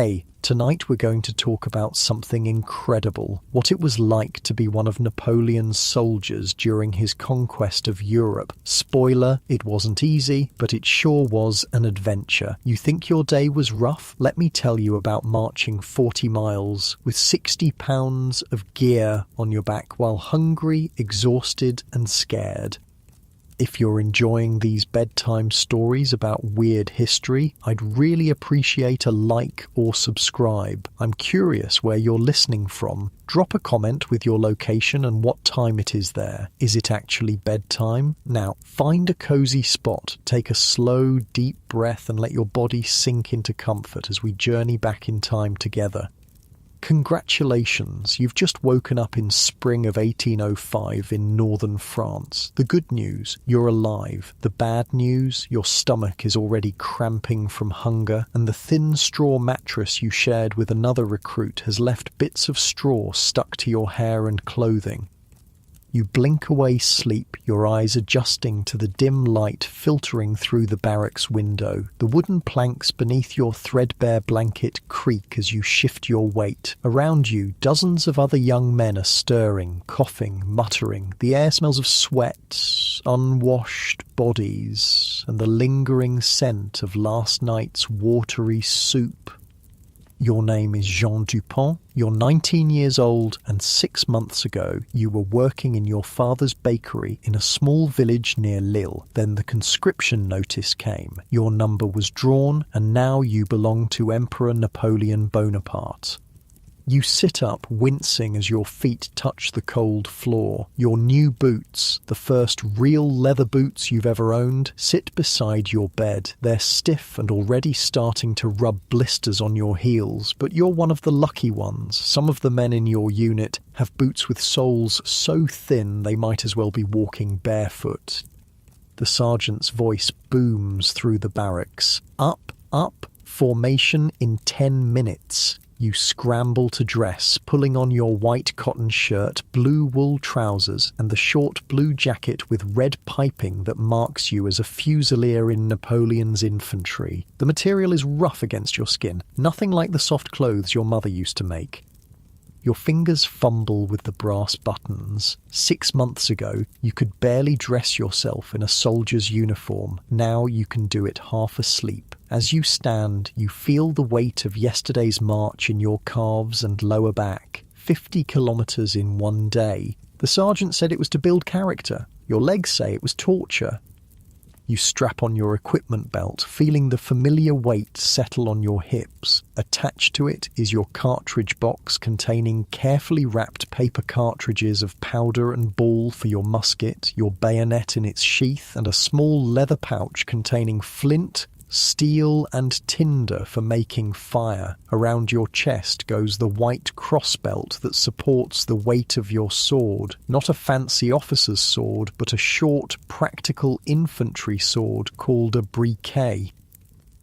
Hey, tonight we're going to talk about something incredible, what it was like to be one of Napoleon's soldiers during his conquest of Europe. Spoiler, it wasn't easy, but it sure was an adventure. You think your day was rough? Let me tell you about marching 40 miles with 60 pounds of gear on your back while hungry, exhausted and scared. If you're enjoying these bedtime stories about weird history, I'd really appreciate a like or subscribe. I'm curious where you're listening from. Drop a comment with your location and what time it is there. Is it actually bedtime? Now, find a cozy spot, take a slow, deep breath and let your body sink into comfort as we journey back in time together. Congratulations, you've just woken up in spring of 1805 in northern France. The good news, you're alive. The bad news, your stomach is already cramping from hunger, and the thin straw mattress you shared with another recruit has left bits of straw stuck to your hair and clothing. You blink away sleep, your eyes adjusting to the dim light filtering through the barracks window. The wooden planks beneath your threadbare blanket creak as you shift your weight. Around you, dozens of other young men are stirring, coughing, muttering. The air smells of sweat, unwashed bodies, and the lingering scent of last night's watery soup. Your name is Jean Dupont, you're 19 years old, and 6 months ago you were working in your father's bakery in a small village near Lille. Then the conscription notice came. Your number was drawn, and now you belong to Emperor Napoleon Bonaparte. You sit up, wincing as your feet touch the cold floor. Your new boots, the first real leather boots you've ever owned, sit beside your bed. They're stiff and already starting to rub blisters on your heels, but you're one of the lucky ones. Some of the men in your unit have boots with soles so thin they might as well be walking barefoot. The sergeant's voice booms through the barracks. Up, formation in 10 minutes. You scramble to dress, pulling on your white cotton shirt, blue wool trousers, and the short blue jacket with red piping that marks you as a fusilier in Napoleon's infantry. The material is rough against your skin, nothing like the soft clothes your mother used to make. Your fingers fumble with the brass buttons. 6 months ago, you could barely dress yourself in a soldier's uniform. Now you can do it half asleep. As you stand, you feel the weight of yesterday's march in your calves and lower back. 50 kilometers in one day. The sergeant said it was to build character. Your legs say it was torture. You strap on your equipment belt, feeling the familiar weight settle on your hips. Attached to it is your cartridge box containing carefully wrapped paper cartridges of powder and ball for your musket, your bayonet in its sheath, and a small leather pouch containing flint, steel and tinder for making fire. Around your chest goes the white crossbelt that supports the weight of your sword. Not a fancy officer's sword, but a short, practical infantry sword called a briquet.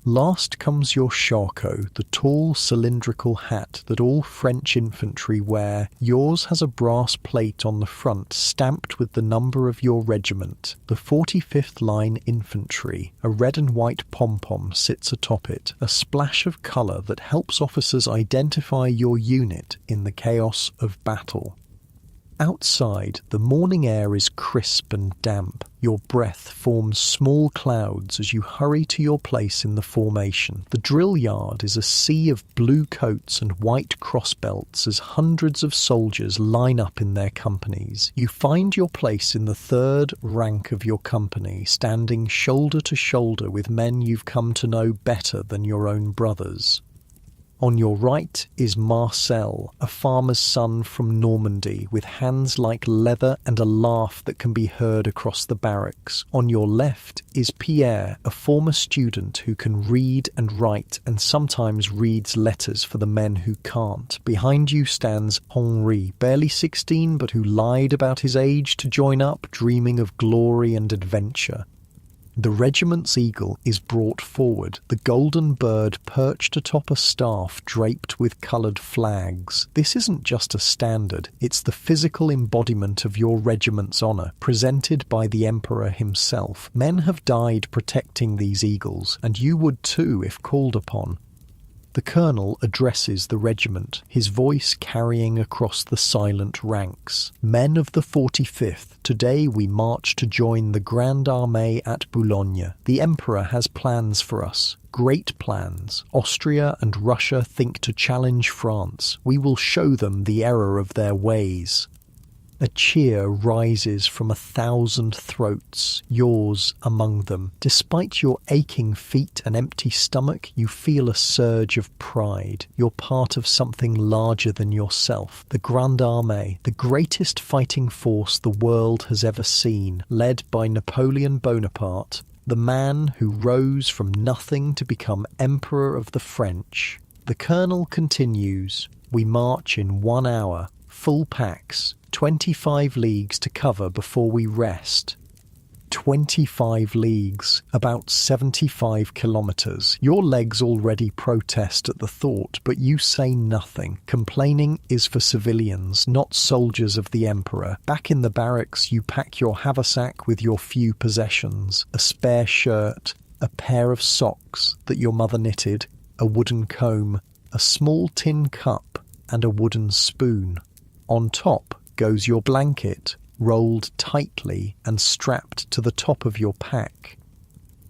Last comes your charcot, the tall cylindrical hat that all French infantry wear. Yours has a brass plate on the front stamped with the number of your regiment. The 45th Line Infantry. A red and white pom-pom sits atop it, a splash of colour that helps officers identify your unit in the chaos of battle. Outside, the morning air is crisp and damp. Your breath forms small clouds as you hurry to your place in the formation. The drill yard is a sea of blue coats and white crossbelts as hundreds of soldiers line up in their companies. You find your place in the third rank of your company, standing shoulder to shoulder with men you've come to know better than your own brothers. On your right is Marcel, a farmer's son from Normandy, with hands like leather and a laugh that can be heard across the barracks. On your left is Pierre, a former student who can read and write and sometimes reads letters for the men who can't. Behind you stands Henri, barely 16 but who lied about his age to join up, dreaming of glory and adventure. The regiment's eagle is brought forward, the golden bird perched atop a staff draped with coloured flags. This isn't just a standard, it's the physical embodiment of your regiment's honour, presented by the Emperor himself. Men have died protecting these eagles, and you would too if called upon. The colonel addresses the regiment, his voice carrying across the silent ranks. Men of the 45th, today we march to join the Grande Armée at Boulogne. The Emperor has plans for us. Great plans. Austria and Russia think to challenge France. We will show them the error of their ways. A cheer rises from 1,000 throats, yours among them. Despite your aching feet and empty stomach, you feel a surge of pride. You're part of something larger than yourself. The Grande Armée, the greatest fighting force the world has ever seen, led by Napoleon Bonaparte, the man who rose from nothing to become Emperor of the French. The colonel continues, we march in 1 hour, full packs, 25 leagues to cover before we rest. 25 leagues, about 75 kilometres. Your legs already protest at the thought, but you say nothing. Complaining is for civilians, not soldiers of the Emperor. Back in the barracks, you pack your haversack with your few possessions. A spare shirt, a pair of socks that your mother knitted, a wooden comb, a small tin cup, and a wooden spoon. On top goes your blanket, rolled tightly and strapped to the top of your pack.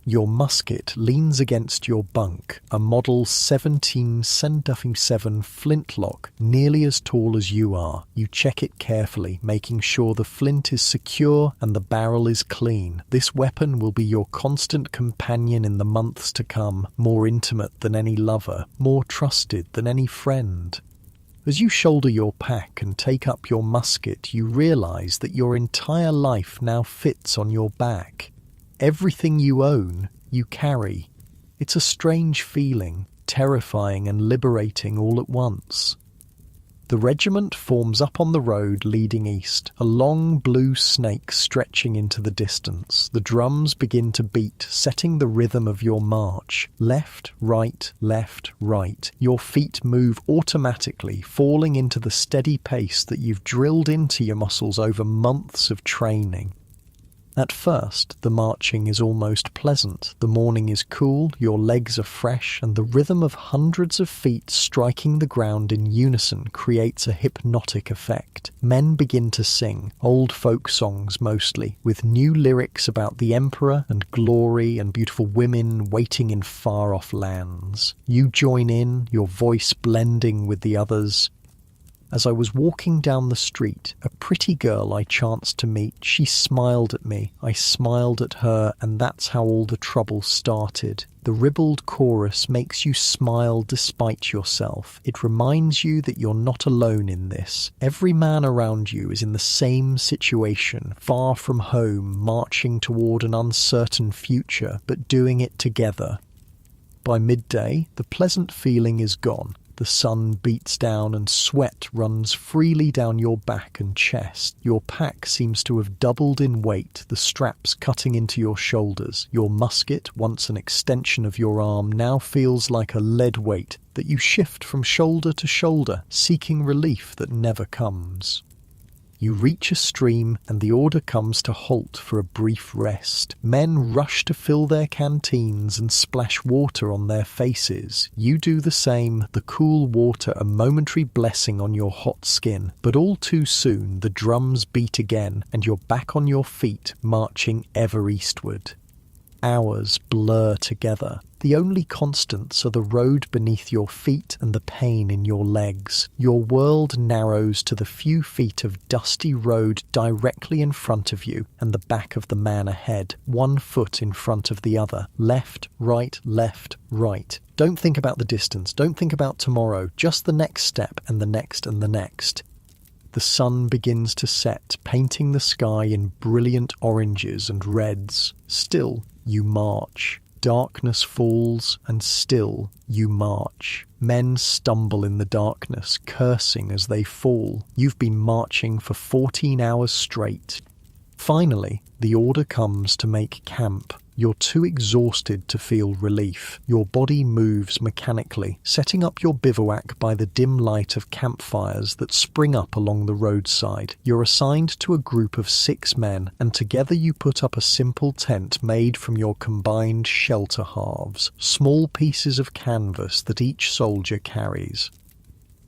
Your musket leans against your bunk, a Model 1777 flintlock, nearly as tall as you are. You check it carefully, making sure the flint is secure and the barrel is clean. This weapon will be your constant companion in the months to come, more intimate than any lover, more trusted than any friend. As you shoulder your pack and take up your musket, you realize that your entire life now fits on your back. Everything you own, you carry. It's a strange feeling, terrifying and liberating all at once. The regiment forms up on the road leading east, a long blue snake stretching into the distance. The drums begin to beat, setting the rhythm of your march. Left, right, left, right. Your feet move automatically, falling into the steady pace that you've drilled into your muscles over months of training. At first, the marching is almost pleasant. The morning is cool, your legs are fresh, and the rhythm of hundreds of feet striking the ground in unison creates a hypnotic effect. Men begin to sing, old folk songs mostly, with new lyrics about the emperor and glory and beautiful women waiting in far-off lands. You join in, your voice blending with the others. As I was walking down the street, a pretty girl I chanced to meet, she smiled at me. I smiled at her, and that's how all the trouble started. The ribald chorus makes you smile despite yourself. It reminds you that you're not alone in this. Every man around you is in the same situation, far from home, marching toward an uncertain future, but doing it together. By midday, the pleasant feeling is gone. The sun beats down and sweat runs freely down your back and chest. Your pack seems to have doubled in weight, the straps cutting into your shoulders. Your musket, once an extension of your arm, now feels like a lead weight that you shift from shoulder to shoulder, seeking relief that never comes. You reach a stream and the order comes to halt for a brief rest. Men rush to fill their canteens and splash water on their faces. You do the same, the cool water a momentary blessing on your hot skin. But all too soon the drums beat again and you're back on your feet, marching ever eastward. Hours blur together. The only constants are the road beneath your feet and the pain in your legs. Your world narrows to the few feet of dusty road directly in front of you and the back of the man ahead, 1 foot in front of the other. Left, right, left, right. Don't think about the distance. Don't think about tomorrow. Just the next step and the next and the next. The sun begins to set, painting the sky in brilliant oranges and reds. Still, you march. Darkness falls, and still you march. Men stumble in the darkness, cursing as they fall. You've been marching for 14 hours straight. Finally, the order comes to make camp. You're too exhausted to feel relief. Your body moves mechanically, setting up your bivouac by the dim light of campfires that spring up along the roadside. You're assigned to a group of 6 men, and together you put up a simple tent made from your combined shelter halves, small pieces of canvas that each soldier carries.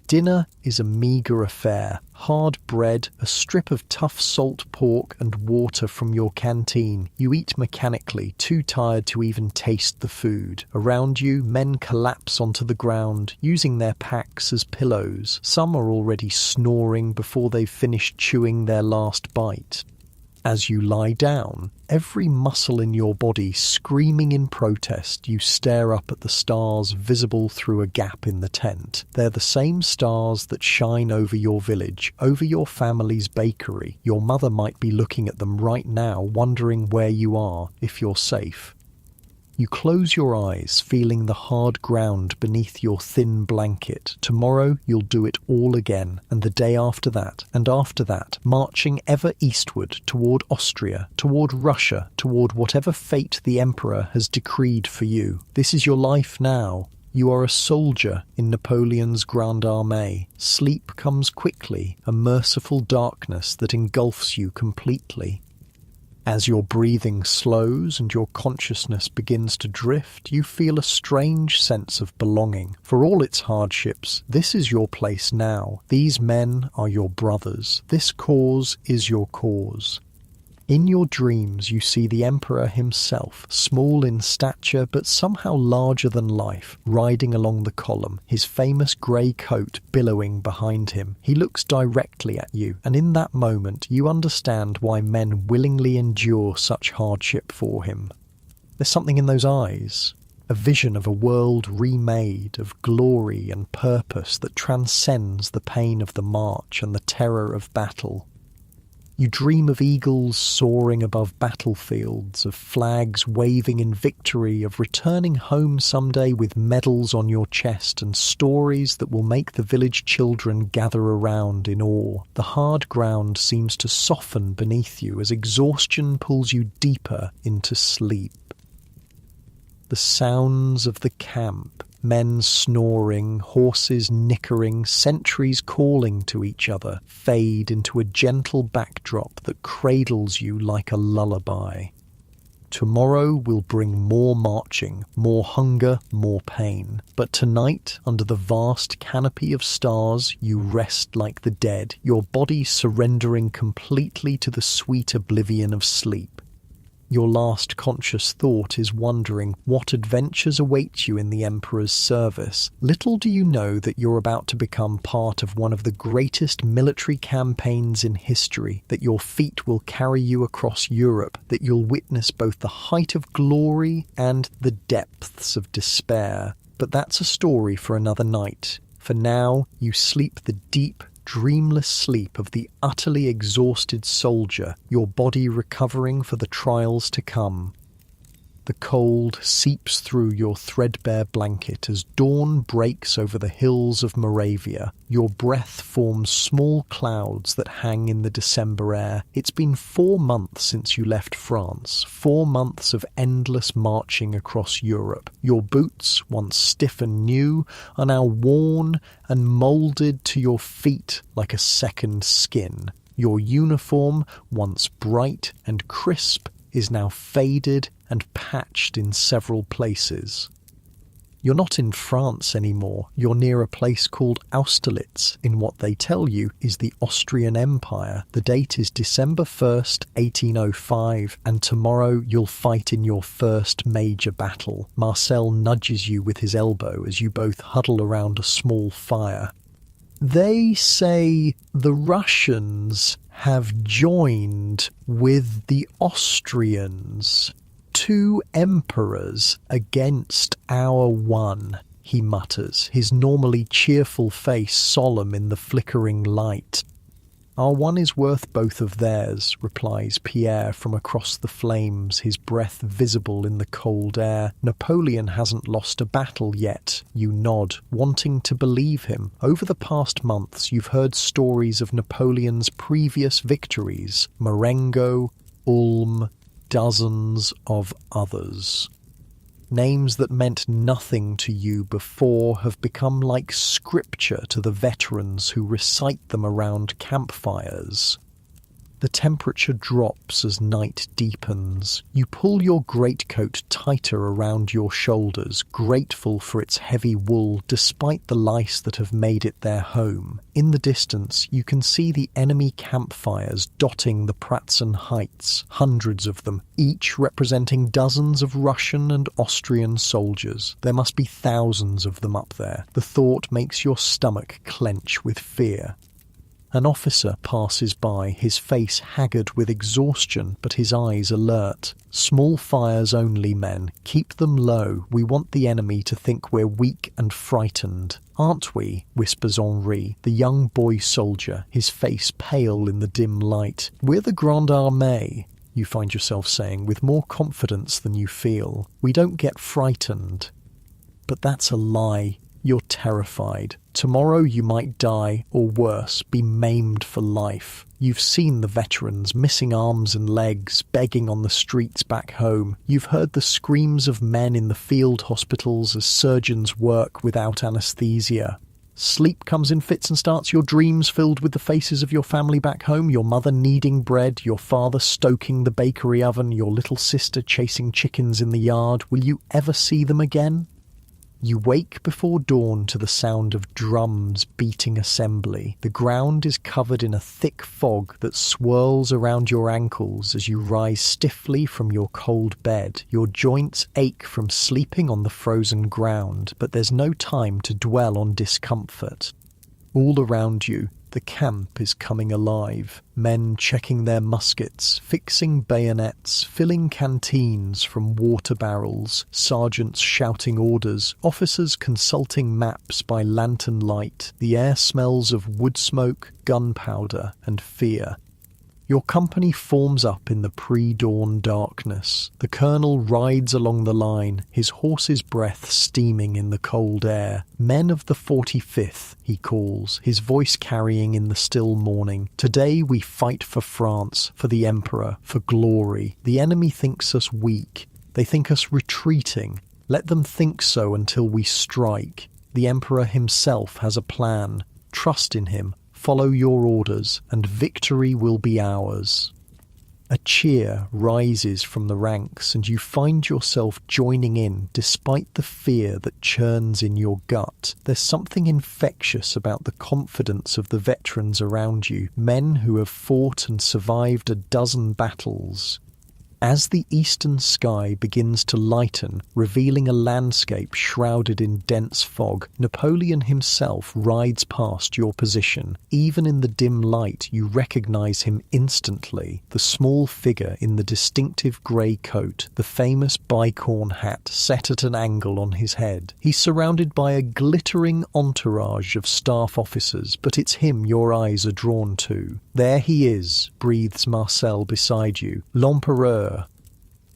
Dinner is a meagre affair. Hard bread, a strip of tough salt pork, and water from your canteen. You eat mechanically, too tired to even taste the food. Around you, men collapse onto the ground, using their packs as pillows. Some are already snoring before they've finished chewing their last bite. As you lie down, every muscle in your body screaming in protest, you stare up at the stars visible through a gap in the tent. They're the same stars that shine over your village, over your family's bakery. Your mother might be looking at them right now, wondering where you are, if you're safe. You close your eyes, feeling the hard ground beneath your thin blanket. Tomorrow you'll do it all again, and the day after that, and after that, marching ever eastward toward Austria, toward Russia, toward whatever fate the Emperor has decreed for you. This is your life now. You are a soldier in Napoleon's Grande Armée. Sleep comes quickly, a merciful darkness that engulfs you completely. As your breathing slows and your consciousness begins to drift, you feel a strange sense of belonging. For all its hardships, this is your place now. These men are your brothers. This cause is your cause. In your dreams you see the Emperor himself, small in stature but somehow larger than life, riding along the column, his famous grey coat billowing behind him. He looks directly at you, and in that moment you understand why men willingly endure such hardship for him. There's something in those eyes, a vision of a world remade, of glory and purpose that transcends the pain of the march and the terror of battle. You dream of eagles soaring above battlefields, of flags waving in victory, of returning home someday with medals on your chest and stories that will make the village children gather around in awe. The hard ground seems to soften beneath you as exhaustion pulls you deeper into sleep. The sounds of the camp, men snoring, horses nickering, sentries calling to each other, fade into a gentle backdrop that cradles you like a lullaby. Tomorrow will bring more marching, more hunger, more pain. But tonight, under the vast canopy of stars, you rest like the dead, your body surrendering completely to the sweet oblivion of sleep. Your last conscious thought is wondering what adventures await you in the Emperor's service. Little do you know that you're about to become part of one of the greatest military campaigns in history, that your feet will carry you across Europe, that you'll witness both the height of glory and the depths of despair. But that's a story for another night. For now, you sleep the deep, dreamless sleep of the utterly exhausted soldier, your body recovering for the trials to come. The cold seeps through your threadbare blanket as dawn breaks over the hills of Moravia. Your breath forms small clouds that hang in the December air. It's been 4 months since you left France, 4 months of endless marching across Europe. Your boots, once stiff and new, are now worn and moulded to your feet like a second skin. Your uniform, once bright and crisp, is now faded and patched in several places. You're not in France anymore. You're near a place called Austerlitz, in what they tell you is the Austrian Empire. The date is December 1st, 1805, and tomorrow you'll fight in your first major battle. Marcel nudges you with his elbow as you both huddle around a small fire. They say the Russians have joined with the Austrians. 2 emperors against our one, he mutters, his normally cheerful face solemn in the flickering light. Our one is worth both of theirs, replies Pierre from across the flames, his breath visible in the cold air. Napoleon hasn't lost a battle yet. You nod, wanting to believe him. Over the past months, you've heard stories of Napoleon's previous victories. Marengo, Ulm, dozens of others. Names that meant nothing to you before have become like scripture to the veterans who recite them around campfires. The temperature drops as night deepens. You pull your greatcoat tighter around your shoulders, grateful for its heavy wool despite the lice that have made it their home. In the distance, you can see the enemy campfires dotting the Pratzen Heights, hundreds of them, each representing dozens of Russian and Austrian soldiers. There must be thousands of them up there. The thought makes your stomach clench with fear. An officer passes by, his face haggard with exhaustion, but his eyes alert. Small fires only, men. Keep them low. We want the enemy to think we're weak and frightened. Aren't we? Whispers Henri, the young boy soldier, his face pale in the dim light. We're the Grande Armée, you find yourself saying, with more confidence than you feel. We don't get frightened. But that's a lie. You're terrified. Tomorrow you might die, or worse, be maimed for life. You've seen the veterans, missing arms and legs, begging on the streets back home. You've heard the screams of men in the field hospitals as surgeons work without anesthesia. Sleep comes in fits and starts, your dreams filled with the faces of your family back home, your mother kneading bread, your father stoking the bakery oven, your little sister chasing chickens in the yard. Will you ever see them again? You wake before dawn to the sound of drums beating assembly. The ground is covered in a thick fog that swirls around your ankles as you rise stiffly from your cold bed. Your joints ache from sleeping on the frozen ground, but there's no time to dwell on discomfort. All around you, the camp is coming alive. Men checking their muskets, fixing bayonets, filling canteens from water barrels, sergeants shouting orders, officers consulting maps by lantern light. The air smells of wood smoke, gunpowder, and fear. Your company forms up in the pre-dawn darkness. The colonel rides along the line, his horse's breath steaming in the cold air. Men of the 45th, he calls, his voice carrying in the still morning. Today we fight for France, for the Emperor, for glory. The enemy thinks us weak. They think us retreating. Let them think so until we strike. The Emperor himself has a plan. Trust in him. Follow your orders, and victory will be ours. A cheer rises from the ranks, and you find yourself joining in despite the fear that churns in your gut. There's something infectious about the confidence of the veterans around you, men who have fought and survived a dozen battles. As the eastern sky begins to lighten, revealing a landscape shrouded in dense fog, Napoleon himself rides past your position. Even in the dim light, you recognize him instantly. The small figure in the distinctive grey coat, the famous bicorn hat set at an angle on his head. He's surrounded by a glittering entourage of staff officers, but it's him your eyes are drawn to. There he is, breathes Marcel beside you, l'Empereur.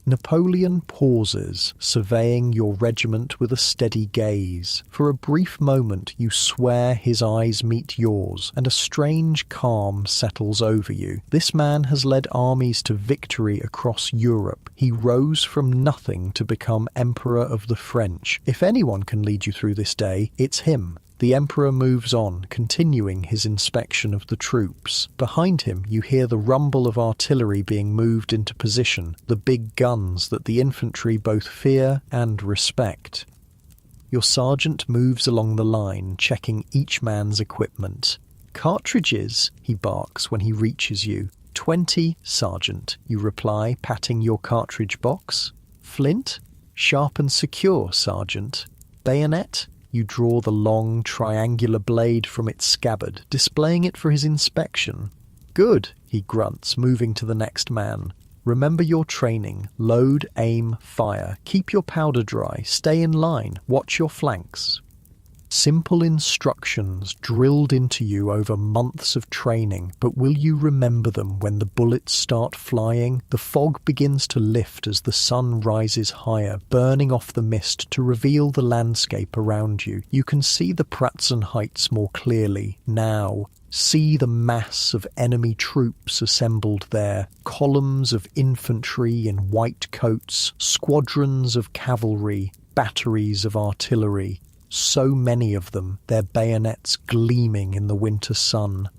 Napoleon pauses, surveying your regiment with a steady gaze. For a brief moment you swear his eyes meet yours, and a strange calm settles over you. This man has led armies to victory across Europe. He rose from nothing to become Emperor of the French. If anyone can lead you through this day, it's him. The Emperor moves on, continuing his inspection of the troops. Behind him, you hear the rumble of artillery being moved into position, the big guns that the infantry both fear and respect. Your sergeant moves along the line, checking each man's equipment. "Cartridges," he barks when he reaches you. 20, Sergeant," you reply, patting your cartridge box. "Flint?" "Sharp and secure, Sergeant." "Bayonet?" You draw the long, triangular blade from its scabbard, displaying it for his inspection. "Good," he grunts, moving to the next man. "Remember your training. Load, aim, fire. Keep your powder dry. Stay in line. Watch your flanks." Simple instructions drilled into you over months of training, but will you remember them when the bullets start flying? The fog begins to lift as the sun rises higher, burning off the mist to reveal the landscape around you. You can see the Pratzen Heights more clearly now. See the mass of enemy troops assembled there, columns of infantry in white coats, squadrons of cavalry, batteries of artillery. So many of them, their bayonets gleaming in the winter sun.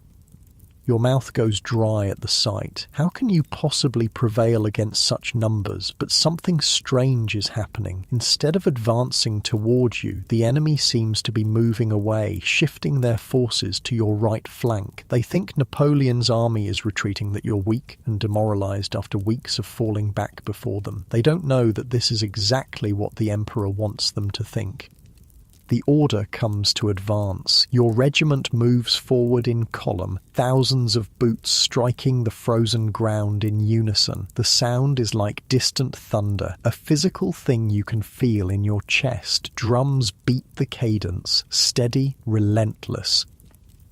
Your mouth goes dry at the sight. How can you possibly prevail against such numbers? But something strange is happening. Instead of advancing towards you, the enemy seems to be moving away, shifting their forces to your right flank. They think Napoleon's army is retreating, that you're weak and demoralized after weeks of falling back before them. They don't know that this is exactly what the Emperor wants them to think. The order comes to advance. Your regiment moves forward in column, thousands of boots striking the frozen ground in unison. The sound is like distant thunder, a physical thing you can feel in your chest. Drums beat the cadence, steady, relentless.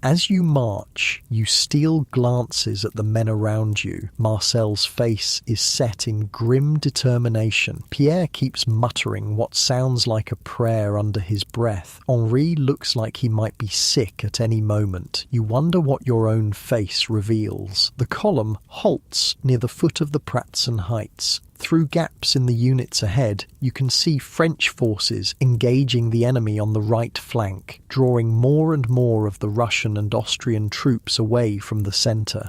As you march, you steal glances at the men around you. Marcel's face is set in grim determination. Pierre keeps muttering what sounds like a prayer under his breath. Henri looks like he might be sick at any moment. You wonder what your own face reveals. The column halts near the foot of the Pratzen Heights. Through gaps in the units ahead, you can see French forces engaging the enemy on the right flank, drawing more and more of the Russian and Austrian troops away from the centre.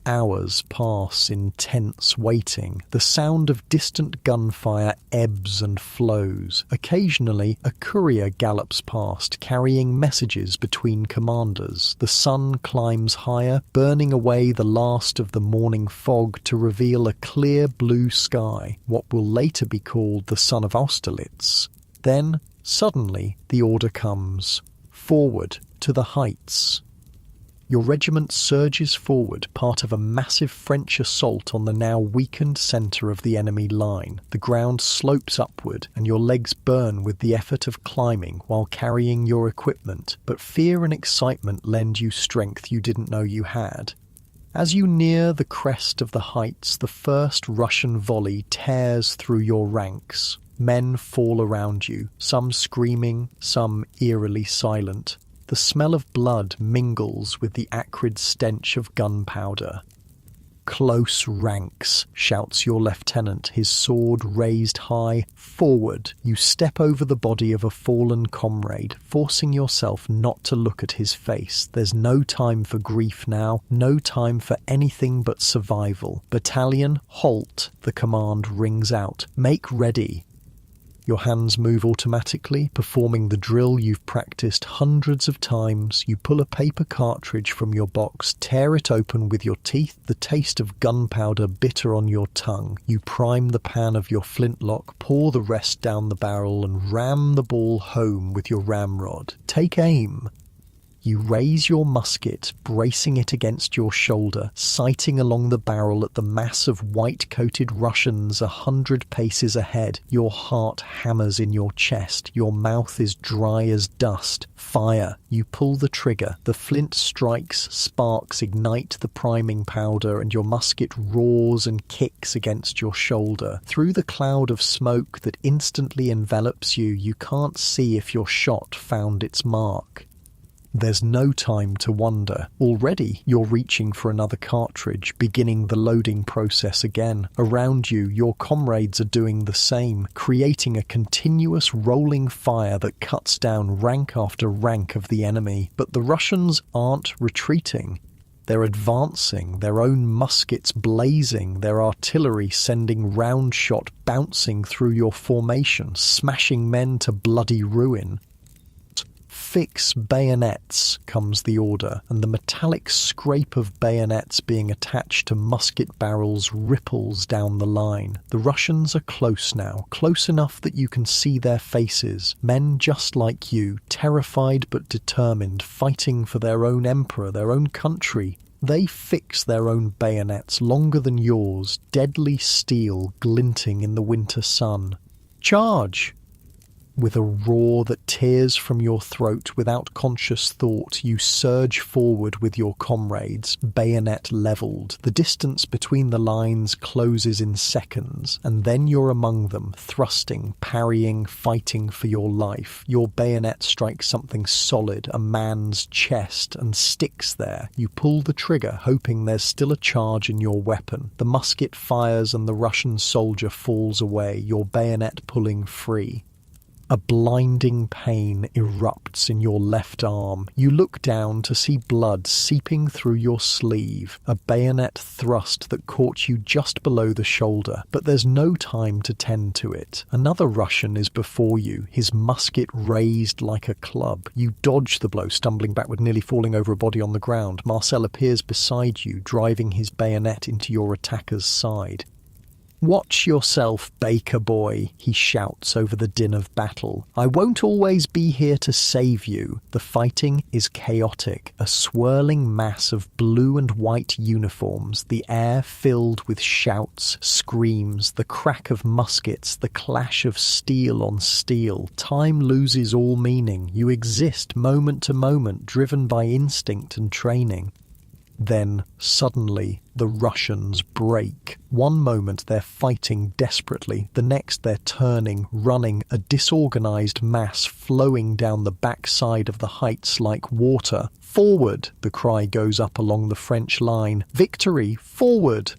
Hours pass in tense waiting. The sound of distant gunfire ebbs and flows. Occasionally, a courier gallops past, carrying messages between commanders. The sun climbs higher, burning away the last of the morning fog to reveal a clear blue sky, what will later be called the sun of Austerlitz. Then, suddenly, the order comes. Forward to the heights. Your regiment surges forward, part of a massive French assault on the now weakened centre of the enemy line. The ground slopes upward, and your legs burn with the effort of climbing while carrying your equipment, but fear and excitement lend you strength you didn't know you had. As you near the crest of the heights, the first Russian volley tears through your ranks. Men fall around you, some screaming, some eerily silent. The smell of blood mingles with the acrid stench of gunpowder. "Close ranks," shouts your lieutenant, his sword raised high. Forward, you step over the body of a fallen comrade, forcing yourself not to look at his face. There's no time for grief now, no time for anything but survival. "Battalion, halt," the command rings out. "Make ready." Your hands move automatically, performing the drill you've practiced hundreds of times. You pull a paper cartridge from your box, tear it open with your teeth, the taste of gunpowder bitter on your tongue. You prime the pan of your flintlock, pour the rest down the barrel, and ram the ball home with your ramrod. Take aim. You raise your musket, bracing it against your shoulder, sighting along the barrel at the mass of white-coated Russians 100 paces ahead. Your heart hammers in your chest. Your mouth is dry as dust. Fire. You pull the trigger. The flint strikes, sparks ignite the priming powder, and your musket roars and kicks against your shoulder. Through the cloud of smoke that instantly envelops you, you can't see if your shot found its mark. There's no time to wonder. Already, you're reaching for another cartridge, beginning the loading process again. Around you, your comrades are doing the same, creating a continuous rolling fire that cuts down rank after rank of the enemy. But the Russians aren't retreating. They're advancing, their own muskets blazing, their artillery sending round shot bouncing through your formation, smashing men to bloody ruin. "Fix bayonets," comes the order, and the metallic scrape of bayonets being attached to musket barrels ripples down the line. The Russians are close now, close enough that you can see their faces. Men just like you, terrified but determined, fighting for their own emperor, their own country. They fix their own bayonets, longer than yours, deadly steel glinting in the winter sun. "Charge!" With a roar that tears from your throat without conscious thought, you surge forward with your comrades, bayonet levelled. The distance between the lines closes in seconds, and then you're among them, thrusting, parrying, fighting for your life. Your bayonet strikes something solid, a man's chest, and sticks there. You pull the trigger, hoping there's still a charge in your weapon. The musket fires and the Russian soldier falls away, your bayonet pulling free. A blinding pain erupts in your left arm. You look down to see blood seeping through your sleeve, a bayonet thrust that caught you just below the shoulder, but there's no time to tend to it. Another Russian is before you, his musket raised like a club. You dodge the blow, stumbling backward, nearly falling over a body on the ground. Marcel appears beside you, driving his bayonet into your attacker's side. "Watch yourself, baker boy," he shouts over the din of battle. "I won't always be here to save you." The fighting is chaotic, a swirling mass of blue and white uniforms, the air filled with shouts, screams, the crack of muskets, the clash of steel on steel. Time loses all meaning. You exist moment to moment, driven by instinct and training. Then, suddenly, the Russians break. One moment they're fighting desperately, the next they're turning, running, a disorganized mass flowing down the backside of the heights like water. "Forward!" the cry goes up along the French line. "Victory! Forward!"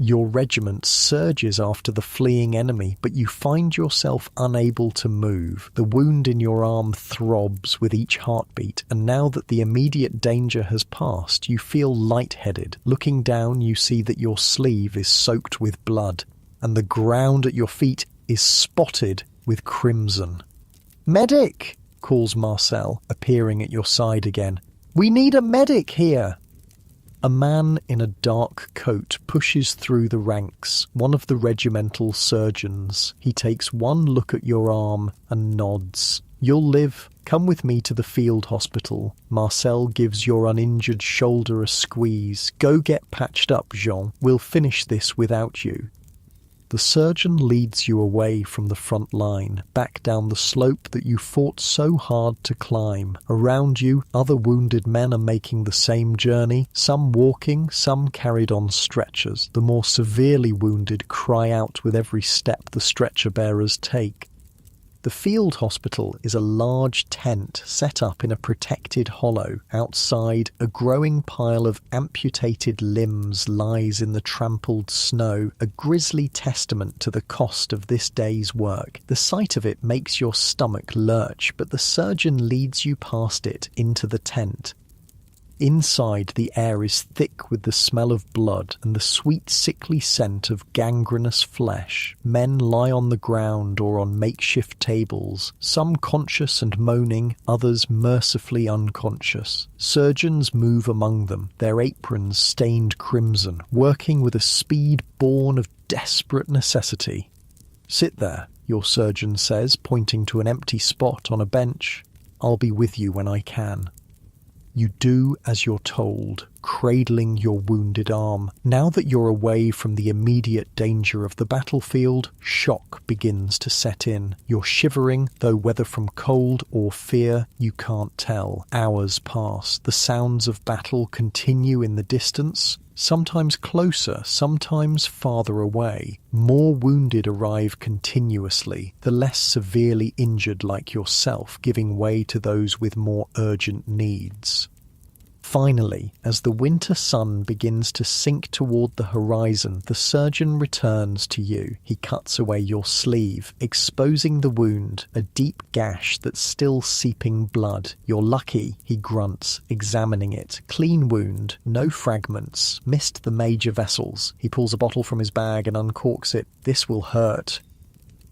Your regiment surges after the fleeing enemy, but you find yourself unable to move. The wound in your arm throbs with each heartbeat, and now that the immediate danger has passed, you feel lightheaded. Looking down, you see that your sleeve is soaked with blood, and the ground at your feet is spotted with crimson. "Medic!" calls Marcel, appearing at your side again. "We need a medic here!" A man in a dark coat pushes through the ranks, one of the regimental surgeons. He takes one look at your arm and nods. "You'll live. Come with me to the field hospital." Marcel gives your uninjured shoulder a squeeze. "Go get patched up, Jean. We'll finish this without you." The surgeon leads you away from the front line, back down the slope that you fought so hard to climb. Around you, other wounded men are making the same journey, some walking, some carried on stretchers. The more severely wounded cry out with every step the stretcher bearers take. The field hospital is a large tent set up in a protected hollow. Outside, a growing pile of amputated limbs lies in the trampled snow, a grisly testament to the cost of this day's work. The sight of it makes your stomach lurch, but the surgeon leads you past it into the tent. Inside, the air is thick with the smell of blood and the sweet, sickly scent of gangrenous flesh. Men lie on the ground or on makeshift tables, some conscious and moaning, others mercifully unconscious. Surgeons move among them, their aprons stained crimson, working with a speed born of desperate necessity. "Sit there," your surgeon says, pointing to an empty spot on a bench. "I'll be with you when I can." You do as you're told, cradling your wounded arm. Now that you're away from the immediate danger of the battlefield, shock begins to set in. You're shivering, though whether from cold or fear, you can't tell. Hours pass. The sounds of battle continue in the distance, sometimes closer, sometimes farther away. More wounded arrive continuously, the less severely injured like yourself giving way to those with more urgent needs. Finally, as the winter sun begins to sink toward the horizon, the surgeon returns to you. He cuts away your sleeve, exposing the wound, a deep gash that's still seeping blood. "You're lucky," he grunts, examining it. "Clean wound, no fragments, missed the major vessels." He pulls a bottle from his bag and uncorks it. "This will hurt."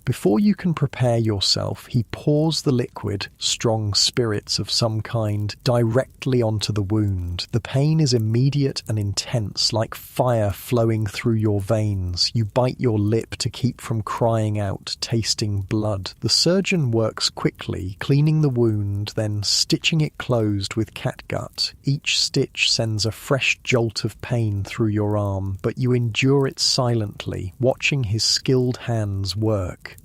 Before you can prepare yourself, he pours the liquid, strong spirits of some kind, directly onto the wound. The pain is immediate and intense, like fire flowing through your veins. You bite your lip to keep from crying out, tasting blood. The surgeon works quickly, cleaning the wound, then stitching it closed with catgut. Each stitch sends a fresh jolt of pain through your arm, but you endure it silently, watching his skilled hands work.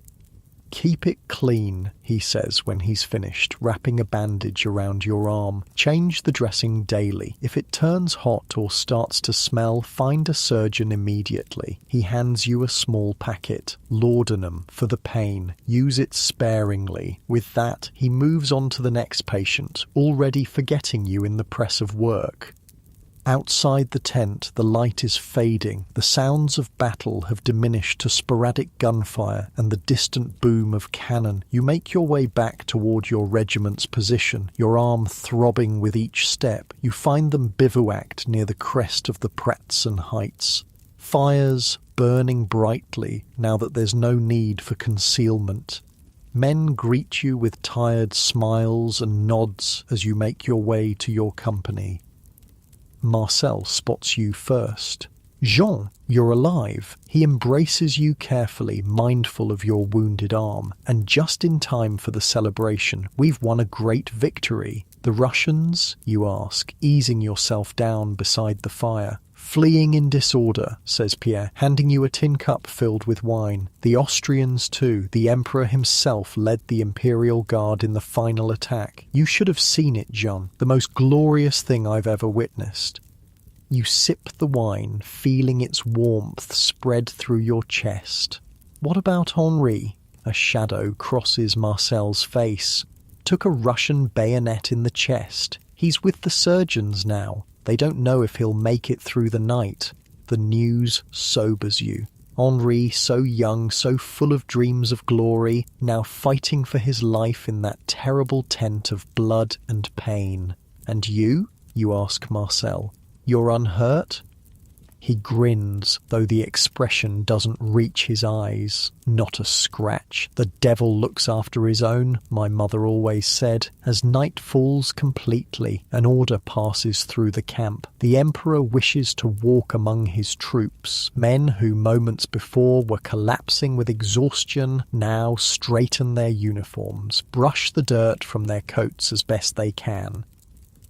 "Keep it clean," he says when he's finished, wrapping a bandage around your arm. "Change the dressing daily. If it turns hot or starts to smell, find a surgeon immediately." He hands you a small packet. "Laudanum for the pain. Use it sparingly." With that, he moves on to the next patient, already forgetting you in the press of work. Outside the tent, the light is fading. The sounds of battle have diminished to sporadic gunfire and the distant boom of cannon. You make your way back toward your regiment's position, your arm throbbing with each step. You find them bivouacked near the crest of the Pratzen heights. Fires burning brightly now that there's no need for concealment. Men greet you with tired smiles and nods as you make your way to your company. Marcel spots you first. "Jean, you're alive." He embraces you carefully, mindful of your wounded arm. "And just in time for the celebration. We've won a great victory." "The Russians?" you ask, easing yourself down beside the fire. "Fleeing in disorder," says Pierre, handing you a tin cup filled with wine. "The Austrians too. The Emperor himself led the Imperial Guard in the final attack. You should have seen it, Jean. The most glorious thing I've ever witnessed." You sip the wine, feeling its warmth spread through your chest. "What about Henri?" A shadow crosses Marcel's face. "Took a Russian bayonet in the chest. He's with the surgeons now. They don't know if he'll make it through the night." The news sobers you. Henri, so young, so full of dreams of glory, now fighting for his life in that terrible tent of blood and pain. "And you?" you ask Marcel. "You're unhurt?" He grins, though the expression doesn't reach his eyes. "Not a scratch. The devil looks after his own," my mother always said. As night falls completely, an order passes through the camp. The Emperor wishes to walk among his troops. Men who moments before were collapsing with exhaustion now straighten their uniforms, brush the dirt from their coats as best they can.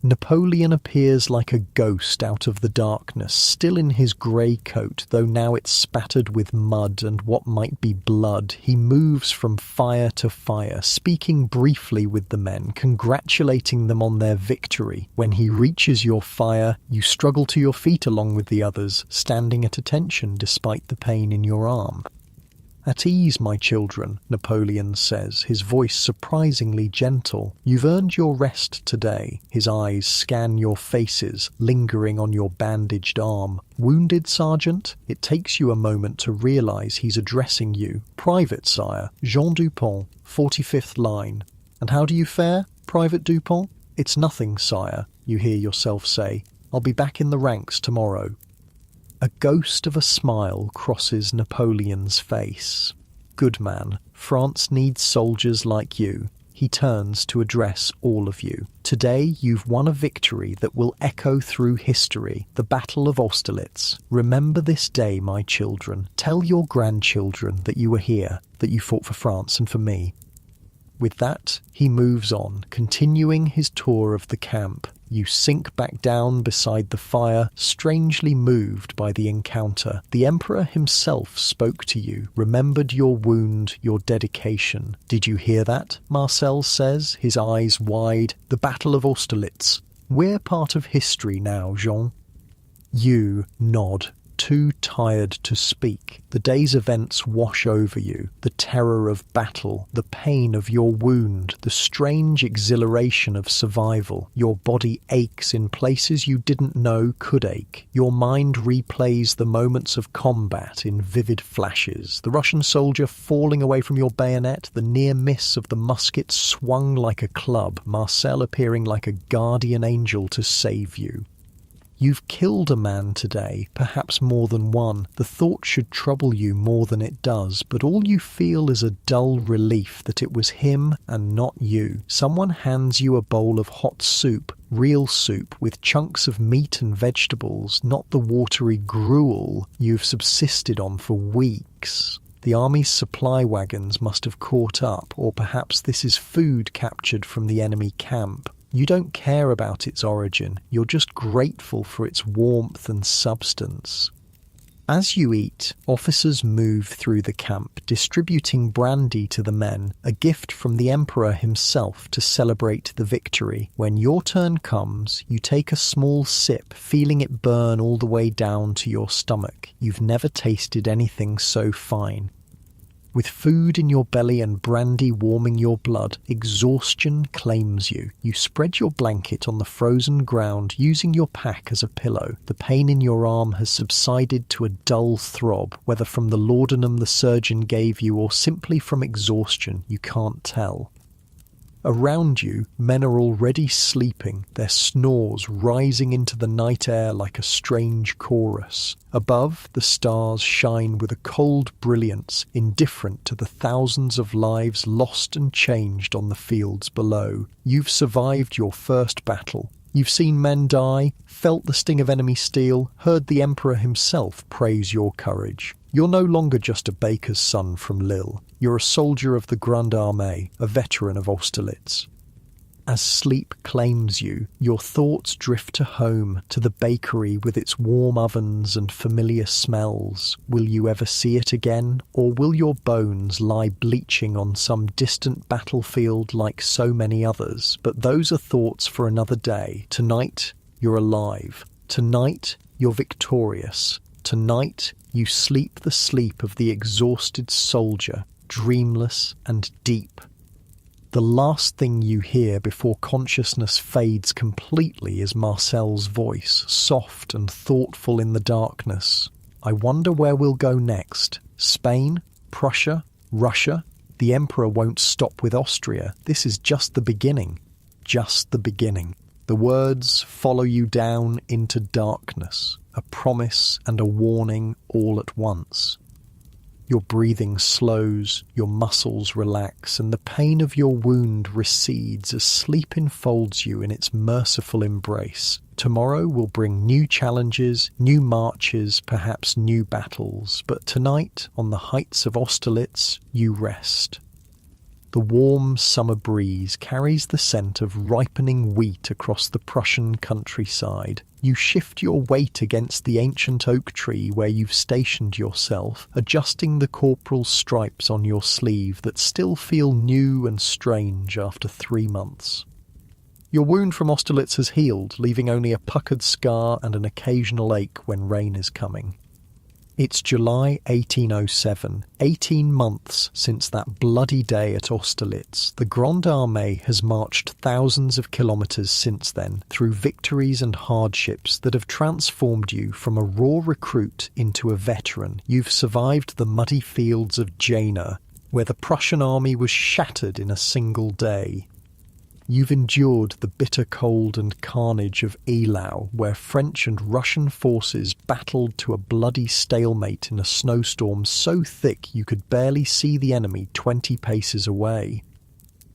Napoleon appears like a ghost out of the darkness, still in his grey coat, though now it's spattered with mud and what might be blood. He moves from fire to fire, speaking briefly with the men, congratulating them on their victory. When he reaches your fire, you struggle to your feet along with the others, standing at attention despite the pain in your arm. "At ease, my children," Napoleon says, his voice surprisingly gentle. "You've earned your rest today." His eyes scan your faces, lingering on your bandaged arm. "Wounded, Sergeant?" It takes you a moment to realize he's addressing you. "Private, sire. Jean Dupont, 45th line." "And how do you fare, Private Dupont?" "It's nothing, sire," you hear yourself say. "I'll be back in the ranks tomorrow." A ghost of a smile crosses Napoleon's face. "Good man, France needs soldiers like you." He turns to address all of you. "Today you've won a victory that will echo through history, the Battle of Austerlitz. Remember this day, my children. Tell your grandchildren that you were here, that you fought for France and for me." With that, he moves on, continuing his tour of the camp. You sink back down beside the fire, strangely moved by the encounter. The Emperor himself spoke to you, remembered your wound, your dedication. "Did you hear that?" Marcel says, his eyes wide. "The Battle of Austerlitz. We're part of history now, Jean." You nod, too tired to speak. The day's events wash over you. The terror of battle, the pain of your wound, the strange exhilaration of survival. Your body aches in places you didn't know could ache. Your mind replays the moments of combat in vivid flashes. The Russian soldier falling away from your bayonet, the near miss of the musket swung like a club, Marcel appearing like a guardian angel to save you. You've killed a man today, perhaps more than one. The thought should trouble you more than it does, but all you feel is a dull relief that it was him and not you. Someone hands you a bowl of hot soup, real soup, with chunks of meat and vegetables, not the watery gruel you've subsisted on for weeks. The army's supply wagons must have caught up, or perhaps this is food captured from the enemy camp. You don't care about its origin, you're just grateful for its warmth and substance. As you eat, officers move through the camp, distributing brandy to the men, a gift from the emperor himself to celebrate the victory. When your turn comes, you take a small sip, feeling it burn all the way down to your stomach. You've never tasted anything so fine. With food in your belly and brandy warming your blood, exhaustion claims you. You spread your blanket on the frozen ground, using your pack as a pillow. The pain in your arm has subsided to a dull throb, whether from the laudanum the surgeon gave you or simply from exhaustion, you can't tell. Around you, men are already sleeping, their snores rising into the night air like a strange chorus. Above, the stars shine with a cold brilliance, indifferent to the thousands of lives lost and changed on the fields below. You've survived your first battle. You've seen men die, felt the sting of enemy steel, heard the Emperor himself praise your courage. You're no longer just a baker's son from Lille. You're a soldier of the Grande Armée, a veteran of Austerlitz. As sleep claims you, your thoughts drift to home, to the bakery with its warm ovens and familiar smells. Will you ever see it again, or will your bones lie bleaching on some distant battlefield like so many others? But those are thoughts for another day. Tonight, you're alive. Tonight, you're victorious. Tonight, you sleep the sleep of the exhausted soldier, dreamless and deep. The last thing you hear before consciousness fades completely is Marcel's voice, soft and thoughtful in the darkness. I wonder where we'll go next. Spain? Prussia? Russia? The Emperor won't stop with Austria. This is just the beginning. Just the beginning. The words follow you down into darkness, a promise and a warning all at once. Your breathing slows, your muscles relax, and the pain of your wound recedes as sleep enfolds you in its merciful embrace. Tomorrow will bring new challenges, new marches, perhaps new battles, but tonight, on the heights of Austerlitz, you rest. The warm summer breeze carries the scent of ripening wheat across the Prussian countryside. You shift your weight against the ancient oak tree where you've stationed yourself, adjusting the corporal's stripes on your sleeve that still feel new and strange after 3 months. Your wound from Austerlitz has healed, leaving only a puckered scar and an occasional ache when rain is coming. It's July 1807, 18 months since that bloody day at Austerlitz. The Grande Armée has marched thousands of kilometres since then, through victories and hardships that have transformed you from a raw recruit into a veteran. You've survived the muddy fields of Jena, where the Prussian army was shattered in a single day. You've endured the bitter cold and carnage of Eylau, where French and Russian forces battled to a bloody stalemate in a snowstorm so thick you could barely see the enemy 20 paces away.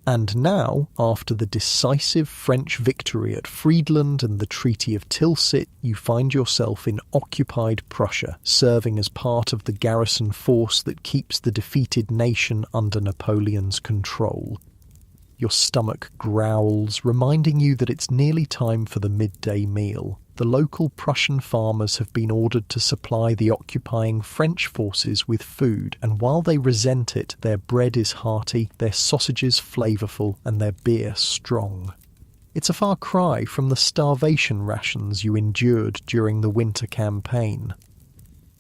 And now, after the decisive French victory at Friedland and the Treaty of Tilsit, you find yourself in occupied Prussia, serving as part of the garrison force that keeps the defeated nation under Napoleon's control. Your stomach growls, reminding you that it's nearly time for the midday meal. The local Prussian farmers have been ordered to supply the occupying French forces with food, and while they resent it, their bread is hearty, their sausages flavourful, and their beer strong. It's a far cry from the starvation rations you endured during the winter campaign.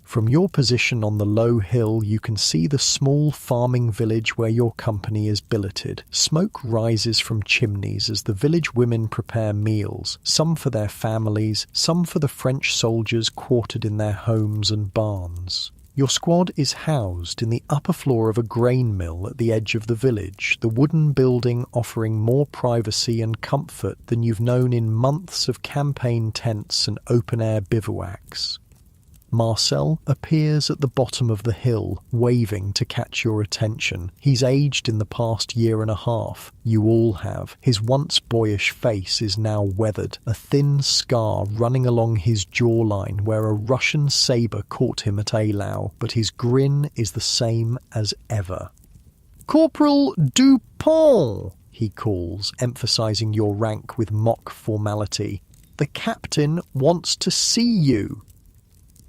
From your position on the low hill, you can see the small farming village where your company is billeted. Smoke rises from chimneys as the village women prepare meals, some for their families, some for the French soldiers quartered in their homes and barns. Your squad is housed in the upper floor of a grain mill at the edge of the village, the wooden building offering more privacy and comfort than you've known in months of campaign tents and open-air bivouacs. Marcel appears at the bottom of the hill, waving to catch your attention. He's aged in the past year and a half. You all have. His once boyish face is now weathered, a thin scar running along his jawline where a Russian sabre caught him at Eylau, but his grin is the same as ever. "Corporal Dupont!" he calls, emphasising your rank with mock formality. "The captain wants to see you."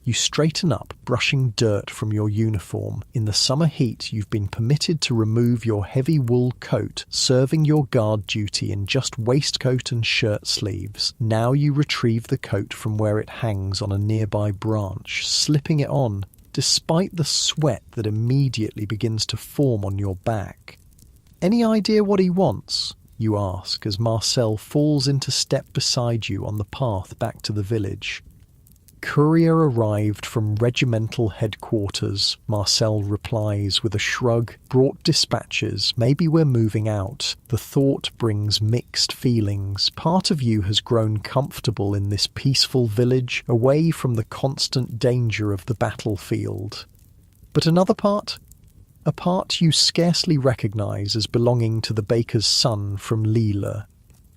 You straighten up, brushing dirt from your uniform. In the summer heat, you've been permitted to remove your heavy wool coat, serving your guard duty in just waistcoat and shirt sleeves. Now you retrieve the coat from where it hangs on a nearby branch, slipping it on, despite the sweat that immediately begins to form on your back. "Any idea what he wants?" you ask as Marcel falls into step beside you on the path back to the village. "Courier arrived from regimental headquarters," Marcel replies with a shrug. "Brought dispatches. Maybe we're moving out." The thought brings mixed feelings. Part of you has grown comfortable in this peaceful village, away from the constant danger of the battlefield. But another part? A part you scarcely recognize as belonging to the baker's son from Lille.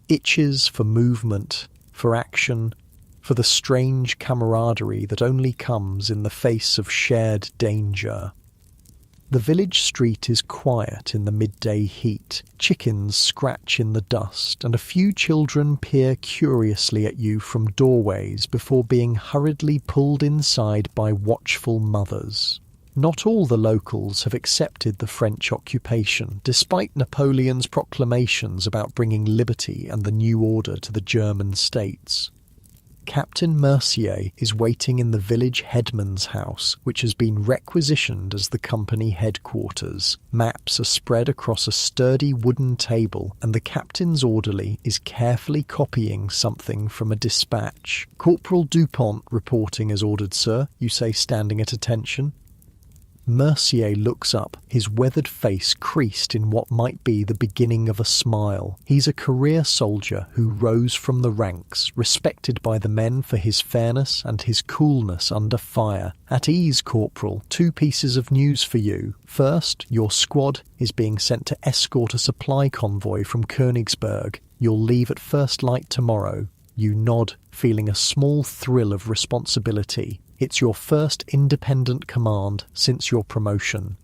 Itches for movement, for action, for the strange camaraderie that only comes in the face of shared danger. The village street is quiet in the midday heat. Chickens scratch in the dust, and a few children peer curiously at you from doorways before being hurriedly pulled inside by watchful mothers. Not all the locals have accepted the French occupation, despite Napoleon's proclamations about bringing liberty and the new order to the German states. Captain Mercier is waiting in the village headman's house, which has been requisitioned as the company headquarters. Maps are spread across a sturdy wooden table, and the captain's orderly is carefully copying something from a dispatch. "Corporal Dupont reporting as ordered, sir," you say, standing at attention. Mercier looks up, his weathered face creased in what might be the beginning of a smile. He's a career soldier who rose from the ranks, respected by the men for his fairness and his coolness under fire. "At ease, Corporal. 2 pieces of news for you. First, your squad is being sent to escort a supply convoy from Königsberg. You'll leave at first light tomorrow." You nod, feeling a small thrill of responsibility. It's your first independent command since your promotion.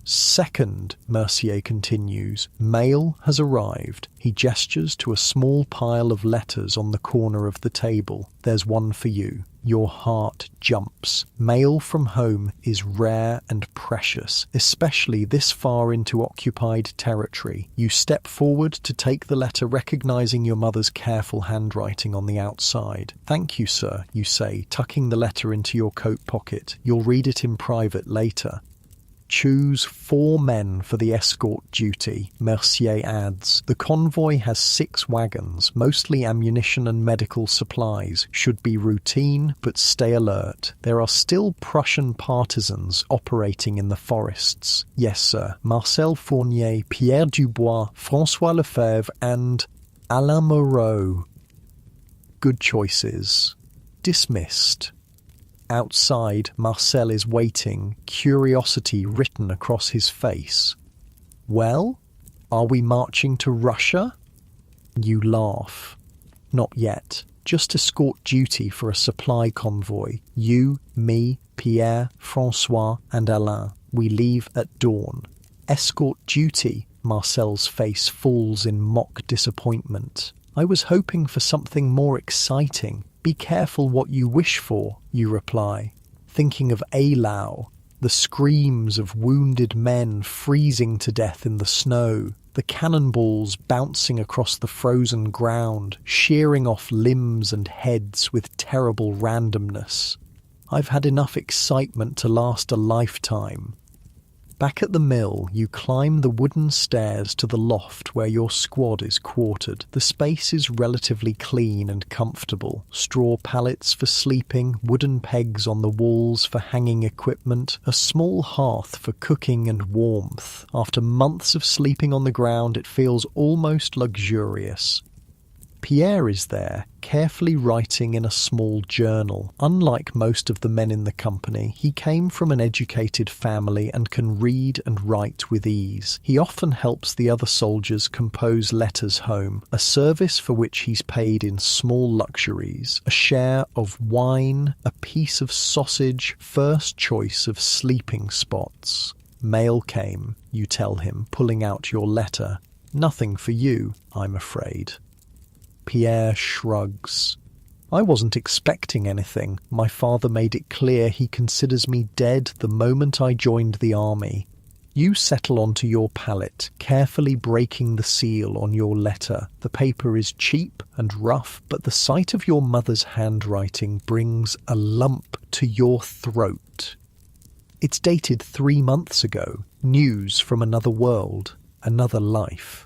"Second," Mercier continues, "mail has arrived." He gestures to a small pile of letters on the corner of the table. "There's one for you." Your heart jumps. Mail from home is rare and precious, especially this far into occupied territory. You step forward to take the letter, recognizing your mother's careful handwriting on the outside. "Thank you, sir," you say, tucking the letter into your coat pocket. "You'll read it in private later." "Choose 4 men for the escort duty," Mercier adds. "The convoy has 6 wagons, mostly ammunition and medical supplies. Should be routine, but stay alert. There are still Prussian partisans operating in the forests." "Yes, sir. Marcel Fournier, Pierre Dubois, François Lefebvre, and Alain Moreau." Good choices. Dismissed. Outside, Marcel is waiting, curiosity written across his face. "Well, are we marching to Russia?" You laugh. "Not yet. Just escort duty for a supply convoy. You, me, Pierre, François, and Alain. We leave at dawn." "Escort duty?" Marcel's face falls in mock disappointment. "I was hoping for something more exciting." "Be careful what you wish for," you reply, thinking of Eylau, the screams of wounded men freezing to death in the snow, the cannonballs bouncing across the frozen ground, shearing off limbs and heads with terrible randomness. "I've had enough excitement to last a lifetime." Back at the mill, you climb the wooden stairs to the loft where your squad is quartered. The space is relatively clean and comfortable. Straw pallets for sleeping, wooden pegs on the walls for hanging equipment, a small hearth for cooking and warmth. After months of sleeping on the ground, it feels almost luxurious. Pierre is there, carefully writing in a small journal. Unlike most of the men in the company, he came from an educated family and can read and write with ease. He often helps the other soldiers compose letters home, a service for which he's paid in small luxuries, a share of wine, a piece of sausage, first choice of sleeping spots. "Mail came," you tell him, pulling out your letter. "Nothing for you, I'm afraid." Pierre shrugs. I wasn't expecting anything. My father made it clear he considers me dead the moment I joined the army. You settle onto your pallet, carefully breaking the seal on your letter. The paper is cheap and rough, but the sight of your mother's handwriting brings a lump to your throat. It's dated 3 months ago. News from another world, another life.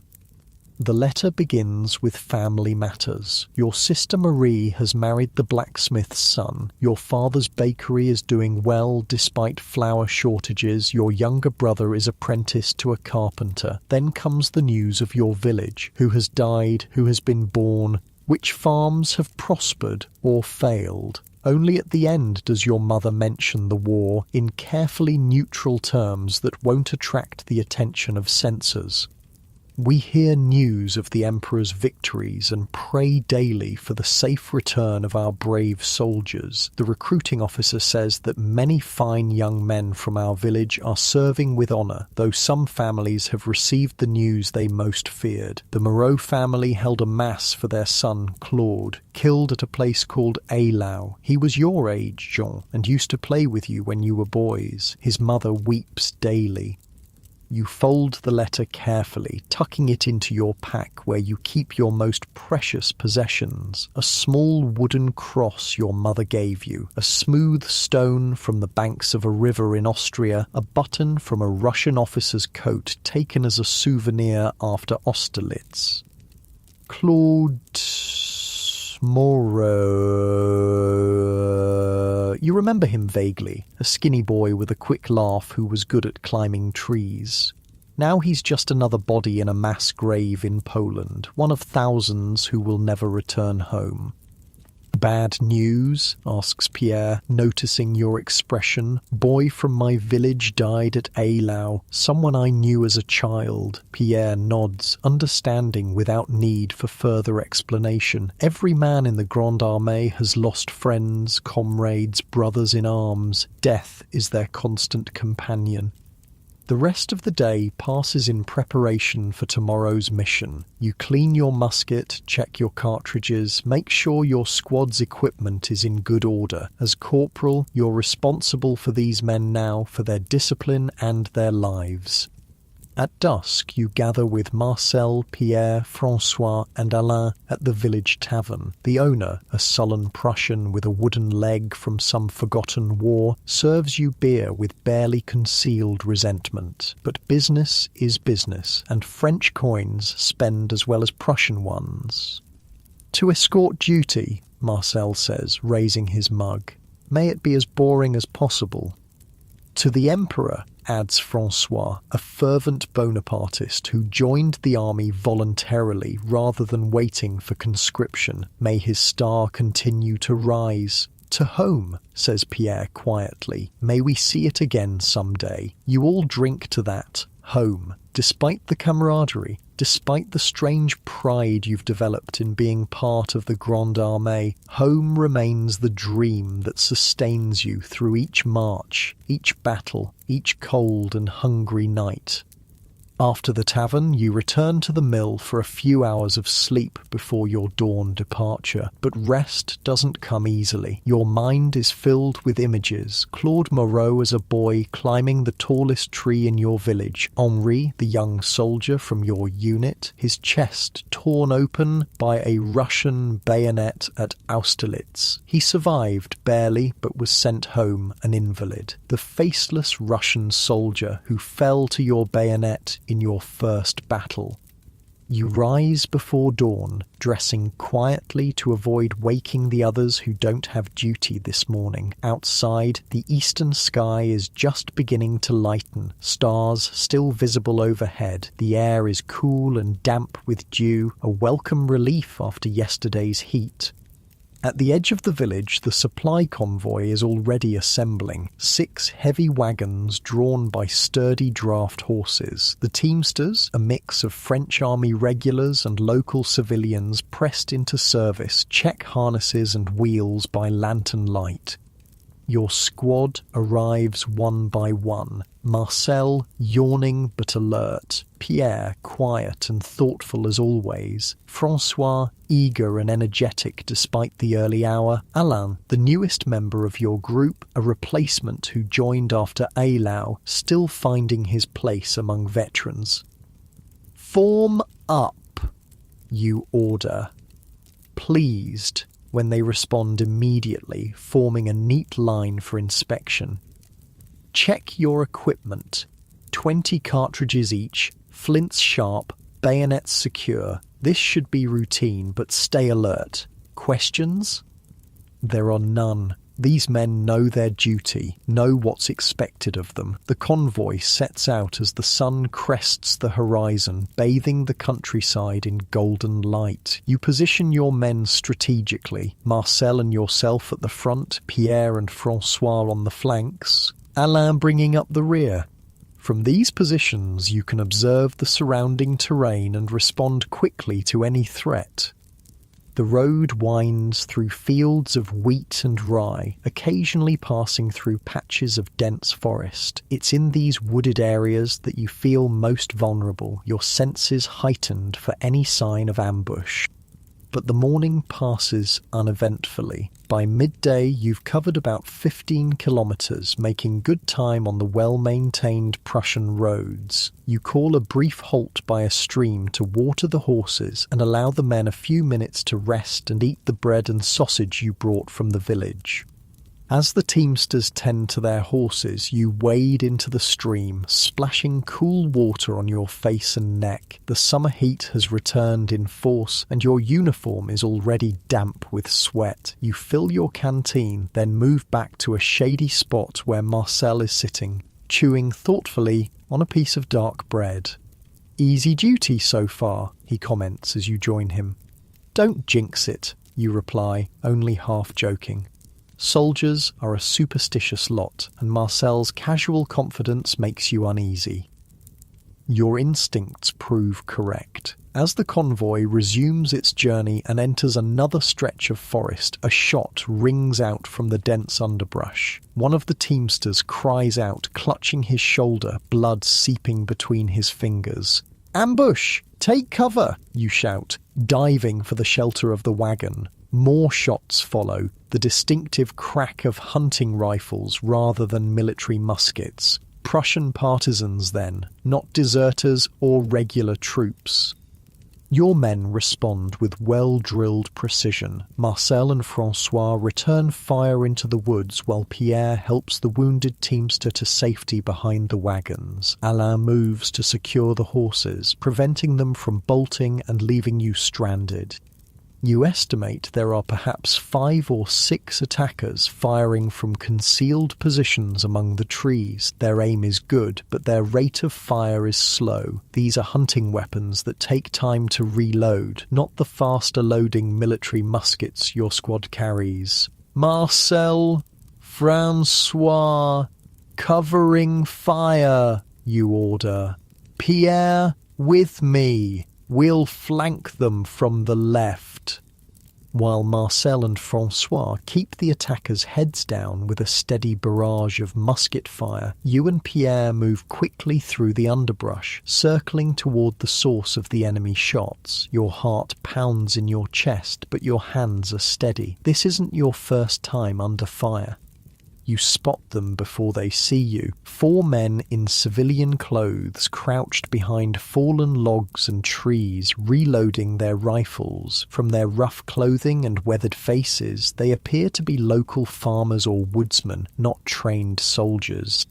The letter begins with family matters. Your sister Marie has married the blacksmith's son. Your father's bakery is doing well despite flour shortages. Your younger brother is apprenticed to a carpenter. Then comes the news of your village. Who has died? Who has been born? Which farms have prospered or failed? Only at the end does your mother mention the war in carefully neutral terms that won't attract the attention of censors. We hear news of the Emperor's victories and pray daily for the safe return of our brave soldiers. The recruiting officer says that many fine young men from our village are serving with honour, though some families have received the news they most feared. The Moreau family held a mass for their son Claude, killed at a place called Eylau. He was your age, Jean, and used to play with you when you were boys. His mother weeps daily. You fold the letter carefully, tucking it into your pack where you keep your most precious possessions. A small wooden cross your mother gave you, a smooth stone from the banks of a river in Austria, a button from a Russian officer's coat taken as a souvenir after Austerlitz. Claude Moreau. You remember him vaguely, a skinny boy with a quick laugh who was good at climbing trees. Now he's just another body in a mass grave in Poland, one of thousands who will never return home. Bad news? Asks Pierre, noticing your expression. Boy from my village died at Eylau, someone I knew as a child. Pierre nods, understanding without need for further explanation. Every man in the Grande Armée has lost friends, comrades, brothers in arms. Death is their constant companion. The rest of the day passes in preparation for tomorrow's mission. You clean your musket, check your cartridges, make sure your squad's equipment is in good order. As corporal, you're responsible for these men now, for their discipline and their lives. At dusk, you gather with Marcel, Pierre, François, and Alain at the village tavern. The owner, a sullen Prussian with a wooden leg from some forgotten war, serves you beer with barely concealed resentment. But business is business, and French coins spend as well as Prussian ones. To escort duty, Marcel says, raising his mug. May it be as boring as possible. To the Emperor, adds François, a fervent Bonapartist who joined the army voluntarily rather than waiting for conscription. May his star continue to rise. To home, says Pierre quietly. May we see it again someday. You all drink to that. Home. Despite the camaraderie, despite the strange pride you've developed in being part of the Grande Armée, home remains the dream that sustains you through each march, each battle, each cold and hungry night. After the tavern, you return to the mill for a few hours of sleep before your dawn departure. But rest doesn't come easily. Your mind is filled with images. Claude Moreau as a boy climbing the tallest tree in your village. Henri, the young soldier from your unit, his chest torn open by a Russian bayonet at Austerlitz. He survived barely, but was sent home an invalid. The faceless Russian soldier who fell to your bayonet in your first battle. You rise before dawn, dressing quietly to avoid waking the others who don't have duty this morning. Outside, the eastern sky is just beginning to lighten, stars still visible overhead. The air is cool and damp with dew, a welcome relief after yesterday's heat. At the edge of the village, the supply convoy is already assembling. 6 heavy wagons drawn by sturdy draft horses. The teamsters, a mix of French army regulars and local civilians pressed into service, check harnesses and wheels by lantern light. Your squad arrives one by one. Marcel, yawning but alert. Pierre, quiet and thoughtful as always. Francois, eager and energetic despite the early hour. Alain, the newest member of your group, a replacement who joined after Eylau, still finding his place among veterans. "Form up," you order. Pleased when they respond immediately, forming a neat line for inspection. Check your equipment. 20 cartridges each, flints sharp, bayonets secure. This should be routine, but stay alert. Questions? There are none. These men know their duty, know what's expected of them. The convoy sets out as the sun crests the horizon, bathing the countryside in golden light. You position your men strategically, Marcel and yourself at the front, Pierre and Francois on the flanks, Alain bringing up the rear. From these positions you can observe the surrounding terrain and respond quickly to any threat. The road winds through fields of wheat and rye, occasionally passing through patches of dense forest. It's in these wooded areas that you feel most vulnerable, your senses heightened for any sign of ambush. But the morning passes uneventfully. By midday, you've covered about 15 kilometers, making good time on the well-maintained Prussian roads. You call a brief halt by a stream to water the horses and allow the men a few minutes to rest and eat the bread and sausage you brought from the village. As the teamsters tend to their horses, you wade into the stream, splashing cool water on your face and neck. The summer heat has returned in force, and your uniform is already damp with sweat. You fill your canteen, then move back to a shady spot where Marcel is sitting, chewing thoughtfully on a piece of dark bread. "Easy duty so far," he comments as you join him. "Don't jinx it," you reply, only half joking. Soldiers are a superstitious lot, and Marcel's casual confidence makes you uneasy. Your instincts prove correct. As the convoy resumes its journey and enters another stretch of forest, a shot rings out from the dense underbrush. One of the teamsters cries out, clutching his shoulder, blood seeping between his fingers. "Ambush! Take cover!" you shout, diving for the shelter of the wagon. More shots follow, the distinctive crack of hunting rifles rather than military muskets. Prussian partisans then, not deserters or regular troops. Your men respond with well-drilled precision. Marcel and Francois return fire into the woods while Pierre helps the wounded teamster to safety behind the wagons. Alain moves to secure the horses, preventing them from bolting and leaving you stranded. You estimate there are perhaps 5 or 6 attackers firing from concealed positions among the trees. Their aim is good, but their rate of fire is slow. These are hunting weapons that take time to reload, not the faster-loading military muskets your squad carries. "Marcel, Francois, covering fire," you order. "Pierre, with me. We'll flank them from the left." While Marcel and Francois keep the attackers' heads down with a steady barrage of musket fire, you and Pierre move quickly through the underbrush, circling toward the source of the enemy shots. Your heart pounds in your chest, but your hands are steady. This isn't your first time under fire. You spot them before they see you. 4 men in civilian clothes crouched behind fallen logs and trees, reloading their rifles. From their rough clothing and weathered faces, they appear to be local farmers or woodsmen, not trained soldiers.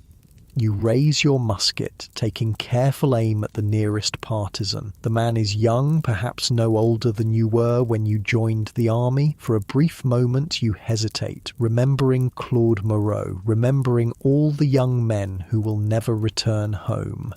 You raise your musket, taking careful aim at the nearest partisan. The man is young, perhaps no older than you were when you joined the army. For a brief moment you hesitate, remembering Claude Moreau, remembering all the young men who will never return home.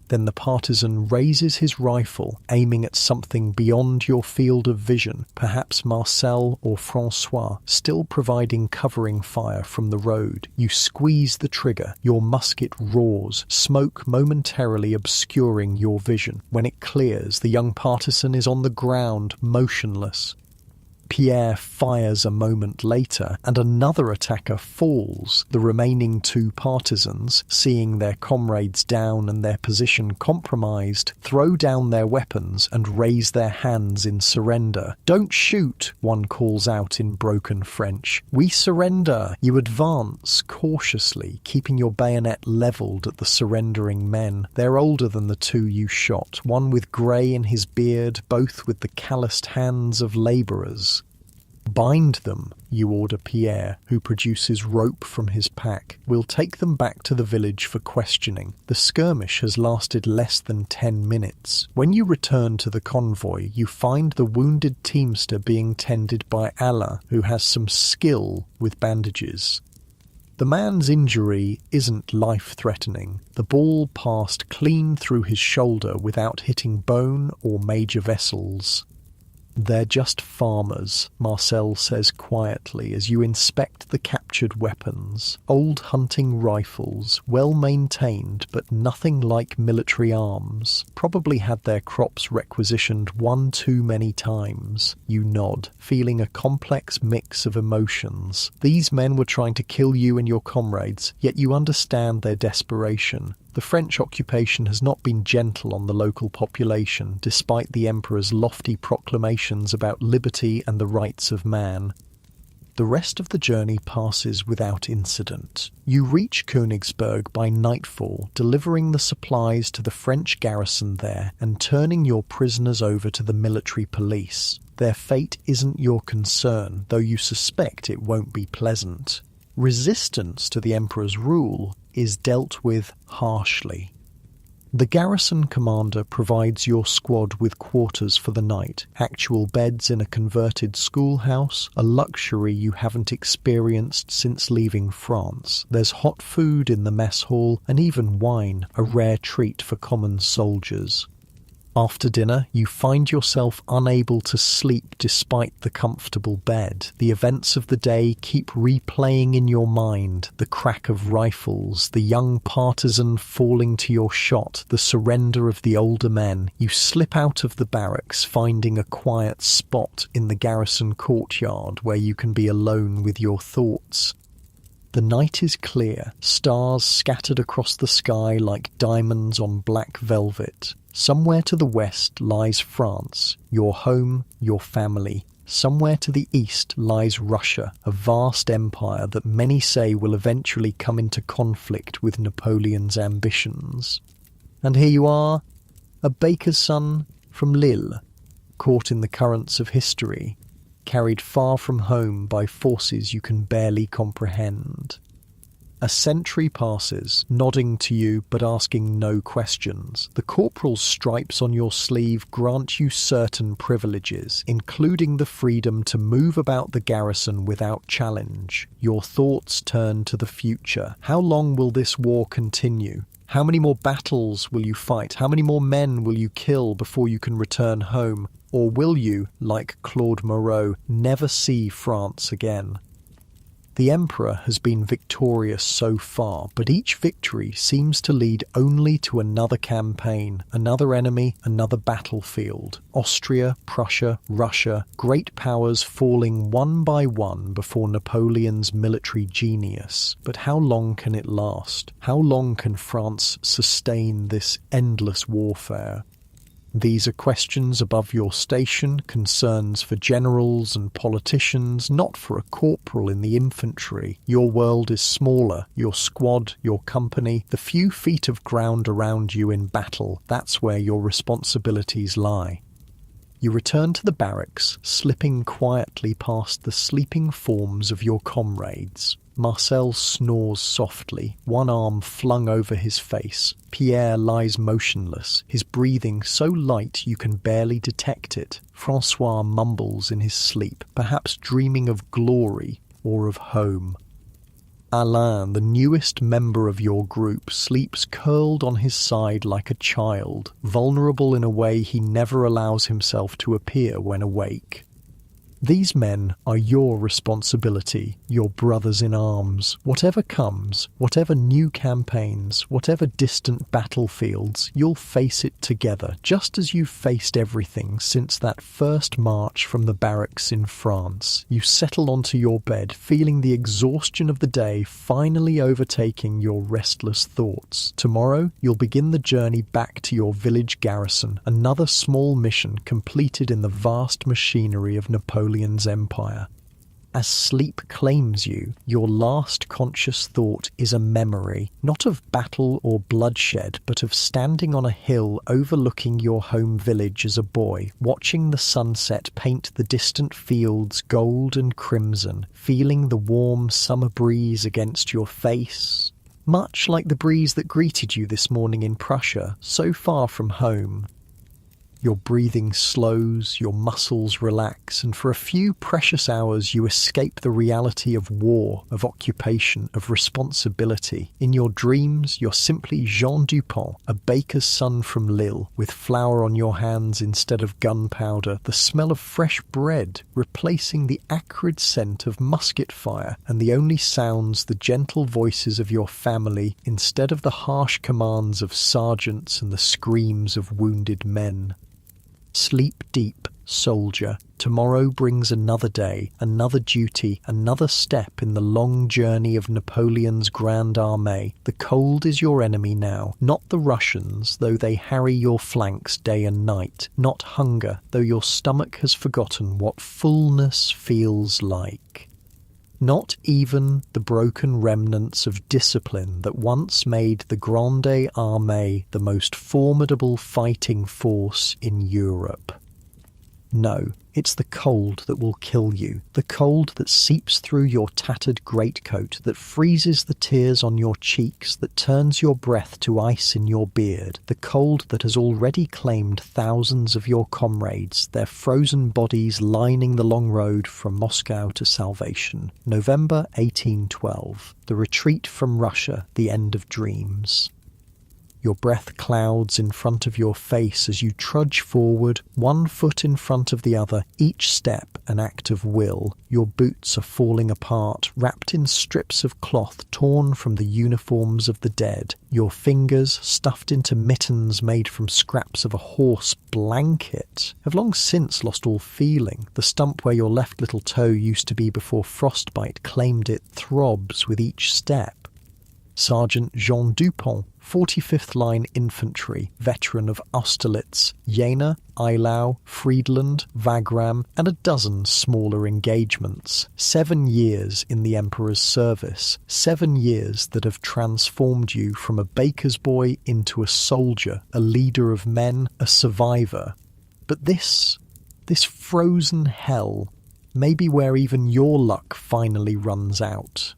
Then the partisan raises his rifle, aiming at something beyond your field of vision, perhaps Marcel or Francois, still providing covering fire from the road. You squeeze the trigger, your musket roars, smoke momentarily obscuring your vision. When it clears, the young partisan is on the ground, motionless. Pierre fires a moment later, and another attacker falls. The remaining two partisans, seeing their comrades down and their position compromised, throw down their weapons and raise their hands in surrender. "Don't shoot," one calls out in broken French. "We surrender." You advance cautiously, keeping your bayonet levelled at the surrendering men. They're older than the two you shot, one with grey in his beard, both with the calloused hands of labourers. "Bind them," you order Pierre, who produces rope from his pack. "We'll take them back to the village for questioning." The skirmish has lasted less than 10 minutes. When you return to the convoy, you find the wounded teamster being tended by Alain, who has some skill with bandages. The man's injury isn't life-threatening. The ball passed clean through his shoulder without hitting bone or major vessels. "They're just farmers," Marcel says quietly as you inspect the captured weapons. Old hunting rifles, well maintained but nothing like military arms. Probably had their crops requisitioned one too many times. You nod, feeling a complex mix of emotions. These men were trying to kill you and your comrades, yet you understand their desperation. The French occupation has not been gentle on the local population, despite the Emperor's lofty proclamations about liberty and the rights of man. The rest of the journey passes without incident. You reach Königsberg by nightfall, delivering the supplies to the French garrison there and turning your prisoners over to the military police. Their fate isn't your concern, though you suspect it won't be pleasant. Resistance to the Emperor's rule is dealt with harshly. The garrison commander provides your squad with quarters for the night, actual beds in a converted schoolhouse, a luxury you haven't experienced since leaving France. There's hot food in the mess hall and even wine, a rare treat for common soldiers. After dinner, you find yourself unable to sleep despite the comfortable bed. The events of the day keep replaying in your mind. The crack of rifles, the young partisan falling to your shot, the surrender of the older men. You slip out of the barracks, finding a quiet spot in the garrison courtyard where you can be alone with your thoughts. The night is clear, stars scattered across the sky like diamonds on black velvet. Somewhere to the west lies France, your home, your family. Somewhere to the east lies Russia, a vast empire that many say will eventually come into conflict with Napoleon's ambitions. And here you are, a baker's son from Lille, caught in the currents of history, carried far from home by forces you can barely comprehend. A century passes, nodding to you but asking no questions. The corporal's stripes on your sleeve grant you certain privileges, including the freedom to move about the garrison without challenge. Your thoughts turn to the future. How long will this war continue? How many more battles will you fight? How many more men will you kill before you can return home? Or will you, like Claude Moreau, never see France again? The Emperor has been victorious so far, but each victory seems to lead only to another campaign, another enemy, another battlefield. Austria, Prussia, Russia, great powers falling one by one before Napoleon's military genius. But how long can it last? How long can France sustain this endless warfare? These are questions above your station, concerns for generals and politicians, not for a corporal in the infantry. Your world is smaller, your squad, your company, the few feet of ground around you in battle, that's where your responsibilities lie. You return to the barracks, slipping quietly past the sleeping forms of your comrades. Marcel snores softly, one arm flung over his face. Pierre lies motionless, his breathing so light you can barely detect it. François mumbles in his sleep, perhaps dreaming of glory or of home. Alain, the newest member of your group, sleeps curled on his side like a child, vulnerable in a way he never allows himself to appear when awake. These men are your responsibility, your brothers in arms. Whatever comes, whatever new campaigns, whatever distant battlefields, you'll face it together, just as you've faced everything since that first march from the barracks in France. You settle onto your bed, feeling the exhaustion of the day finally overtaking your restless thoughts. Tomorrow, you'll begin the journey back to your village garrison, another small mission completed in the vast machinery of Napoleon's empire. As sleep claims you, your last conscious thought is a memory, not of battle or bloodshed, but of standing on a hill overlooking your home village as a boy, watching the sunset paint the distant fields gold and crimson, feeling the warm summer breeze against your face. Much like the breeze that greeted you this morning in Prussia, so far from home. Your breathing slows, your muscles relax, and for a few precious hours you escape the reality of war, of occupation, of responsibility. In your dreams, you're simply Jean Dupont, a baker's son from Lille, with flour on your hands instead of gunpowder, the smell of fresh bread replacing the acrid scent of musket fire, and the only sounds the gentle voices of your family instead of the harsh commands of sergeants and the screams of wounded men. Sleep deep, soldier. Tomorrow brings another day, another duty, another step in the long journey of Napoleon's Grand Armée. The cold is your enemy now, not the Russians, though they harry your flanks day and night, not hunger, though your stomach has forgotten what fullness feels like. Not even the broken remnants of discipline that once made the Grande Armée the most formidable fighting force in Europe. No, it's the cold that will kill you, the cold that seeps through your tattered greatcoat, that freezes the tears on your cheeks, that turns your breath to ice in your beard, the cold that has already claimed thousands of your comrades, their frozen bodies lining the long road from Moscow to salvation. November 1812, the retreat from Russia, the end of dreams. Your breath clouds in front of your face as you trudge forward, one foot in front of the other, each step an act of will. Your boots are falling apart, wrapped in strips of cloth torn from the uniforms of the dead. Your fingers, stuffed into mittens made from scraps of a horse blanket, have long since lost all feeling. The stump where your left little toe used to be before frostbite claimed it throbs with each step. Sergeant Jean Dupont, 45th Line Infantry, veteran of Austerlitz, Jena, Eylau, Friedland, Wagram, and a dozen smaller engagements. 7 years in the Emperor's service. 7 years that have transformed you from a baker's boy into a soldier, a leader of men, a survivor. But this frozen hell may be where even your luck finally runs out.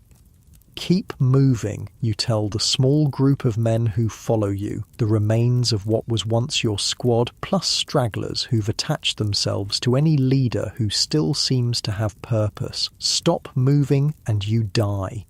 Keep moving, you tell the small group of men who follow you, the remains of what was once your squad, plus stragglers who've attached themselves to any leader who still seems to have purpose. Stop moving and you die.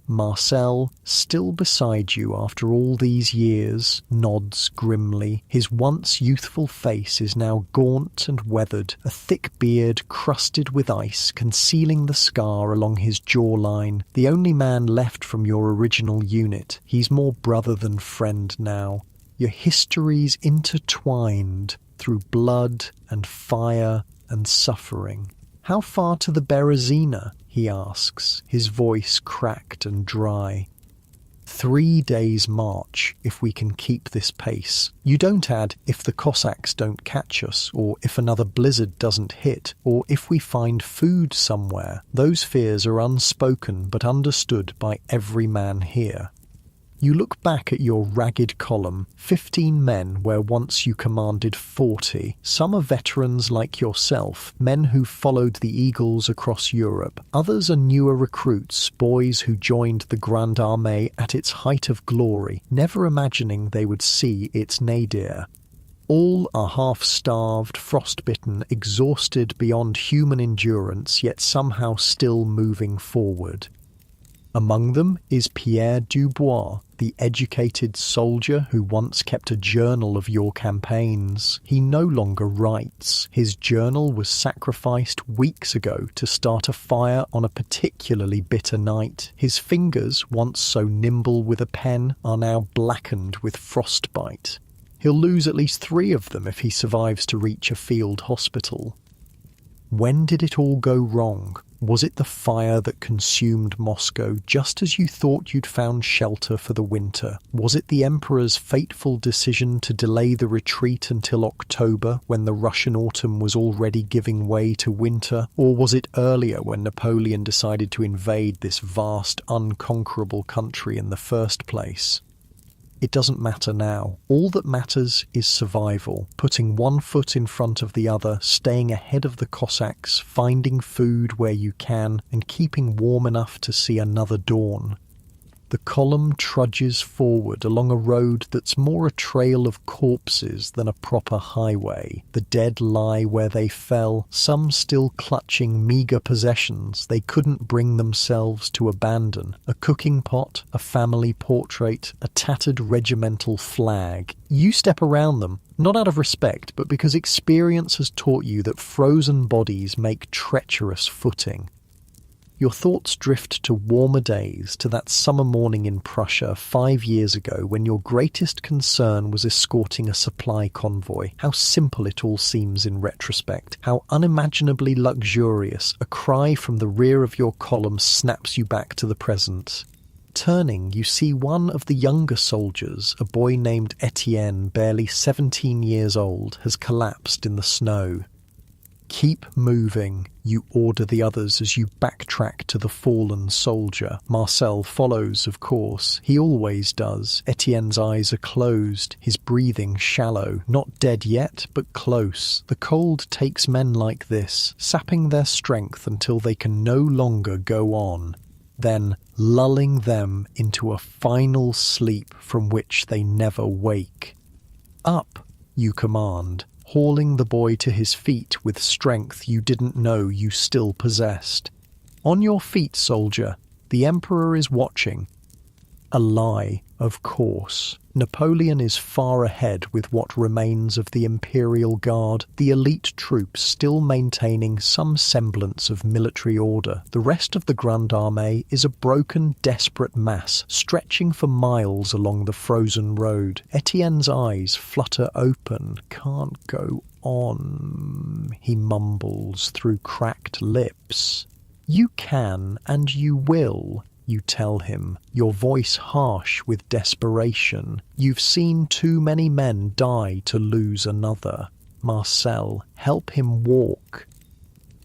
Marcel, still beside you after all these years, nods grimly. His once youthful face is now gaunt and weathered, a thick beard crusted with ice concealing the scar along his jawline. The only man left from your original unit. He's more brother than friend now. Your histories intertwined through blood and fire and suffering. How far to the Berezina? He asks, his voice cracked and dry. 3 days' march, if we can keep this pace. You don't add, if the Cossacks don't catch us, or if another blizzard doesn't hit, or if we find food somewhere. Those fears are unspoken but understood by every man here. You look back at your ragged column, 15 men where once you commanded 40. Some are veterans like yourself, men who followed the Eagles across Europe. Others are newer recruits, boys who joined the Grande Armée at its height of glory, never imagining they would see its nadir. All are half-starved, frostbitten, exhausted beyond human endurance, yet somehow still moving forward. Among them is Pierre Dubois, the educated soldier who once kept a journal of your campaigns. He no longer writes. His journal was sacrificed weeks ago to start a fire on a particularly bitter night. His fingers, once so nimble with a pen, are now blackened with frostbite. He'll lose at least 3 of them if he survives to reach a field hospital. When did it all go wrong? Was it the fire that consumed Moscow just as you thought you'd found shelter for the winter? Was it the Emperor's fateful decision to delay the retreat until October when the Russian autumn was already giving way to winter? Or was it earlier when Napoleon decided to invade this vast, unconquerable country in the first place? It doesn't matter now. All that matters is survival, putting one foot in front of the other, staying ahead of the Cossacks, finding food where you can, and keeping warm enough to see another dawn. The column trudges forward along a road that's more a trail of corpses than a proper highway. The dead lie where they fell, some still clutching meagre possessions they couldn't bring themselves to abandon. A cooking pot, a family portrait, a tattered regimental flag. You step around them, not out of respect, but because experience has taught you that frozen bodies make treacherous footing. Your thoughts drift to warmer days, to that summer morning in Prussia 5 years ago when your greatest concern was escorting a supply convoy. How simple it all seems in retrospect. How unimaginably luxurious a cry from the rear of your column snaps you back to the present. Turning, you see one of the younger soldiers, a boy named Etienne, barely 17 years old, has collapsed in the snow. Keep moving, you order the others as you backtrack to the fallen soldier. Marcel follows, of course. He always does. Etienne's eyes are closed, his breathing shallow. Not dead yet, but close. The cold takes men like this, sapping their strength until they can no longer go on, then lulling them into a final sleep from which they never wake. Up, you command, hauling the boy to his feet with strength you didn't know you still possessed. On your feet, soldier. The Emperor is watching. A lie, of course. Napoleon is far ahead with what remains of the Imperial Guard, the elite troops still maintaining some semblance of military order. The rest of the Grande Armée is a broken, desperate mass, stretching for miles along the frozen road. Etienne's eyes flutter open. Can't go on, he mumbles through cracked lips. You can and you will, you tell him, your voice harsh with desperation. You've seen too many men die to lose another. Marcel, help him walk.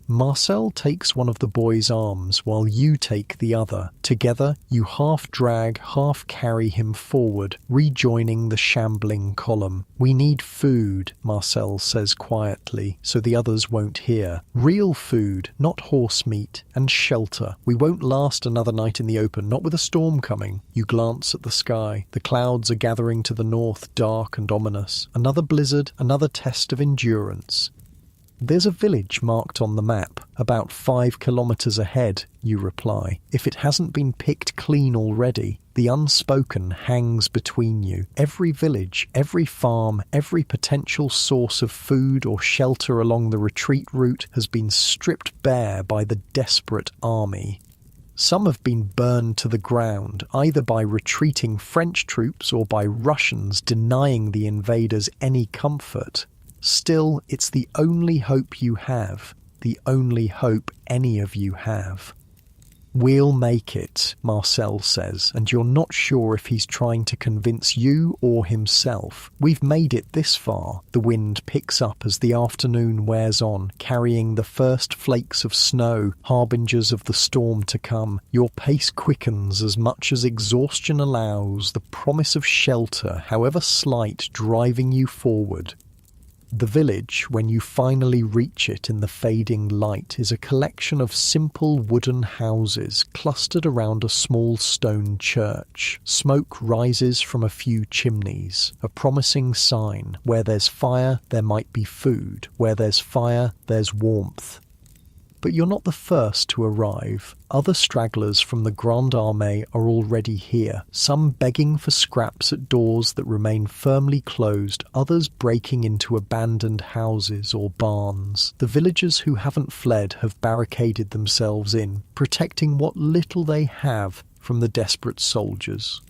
Marcel takes one of the boy's arms while you take the other. Together, you half drag, half carry him forward, rejoining the shambling column. We need food, Marcel says quietly, so the others won't hear. Real food, not horse meat, and shelter. We won't last another night in the open, not with a storm coming. You glance at the sky. The clouds are gathering to the north, dark and ominous. Another blizzard, another test of endurance. There's a village marked on the map, about 5 kilometers ahead, you reply. If it hasn't been picked clean already, the unspoken hangs between you. Every village, every farm, every potential source of food or shelter along the retreat route has been stripped bare by the desperate army. Some have been burned to the ground, either by retreating French troops or by Russians denying the invaders any comfort. Still, it's the only hope you have, the only hope any of you have. We'll make it, Marcel says, and you're not sure if he's trying to convince you or himself. We've made it this far. The wind picks up as the afternoon wears on, carrying the first flakes of snow, harbingers of the storm to come. Your pace quickens as much as exhaustion allows, the promise of shelter, however slight, driving you forward. The village, when you finally reach it in the fading light, is a collection of simple wooden houses clustered around a small stone church. Smoke rises from a few chimneys, a promising sign. Where there's fire, there might be food. Where there's fire, there's warmth. But you're not the first to arrive. Other stragglers from the Grande Armée are already here, some begging for scraps at doors that remain firmly closed, others breaking into abandoned houses or barns. The villagers who haven't fled have barricaded themselves in, protecting what little they have from the desperate soldiers.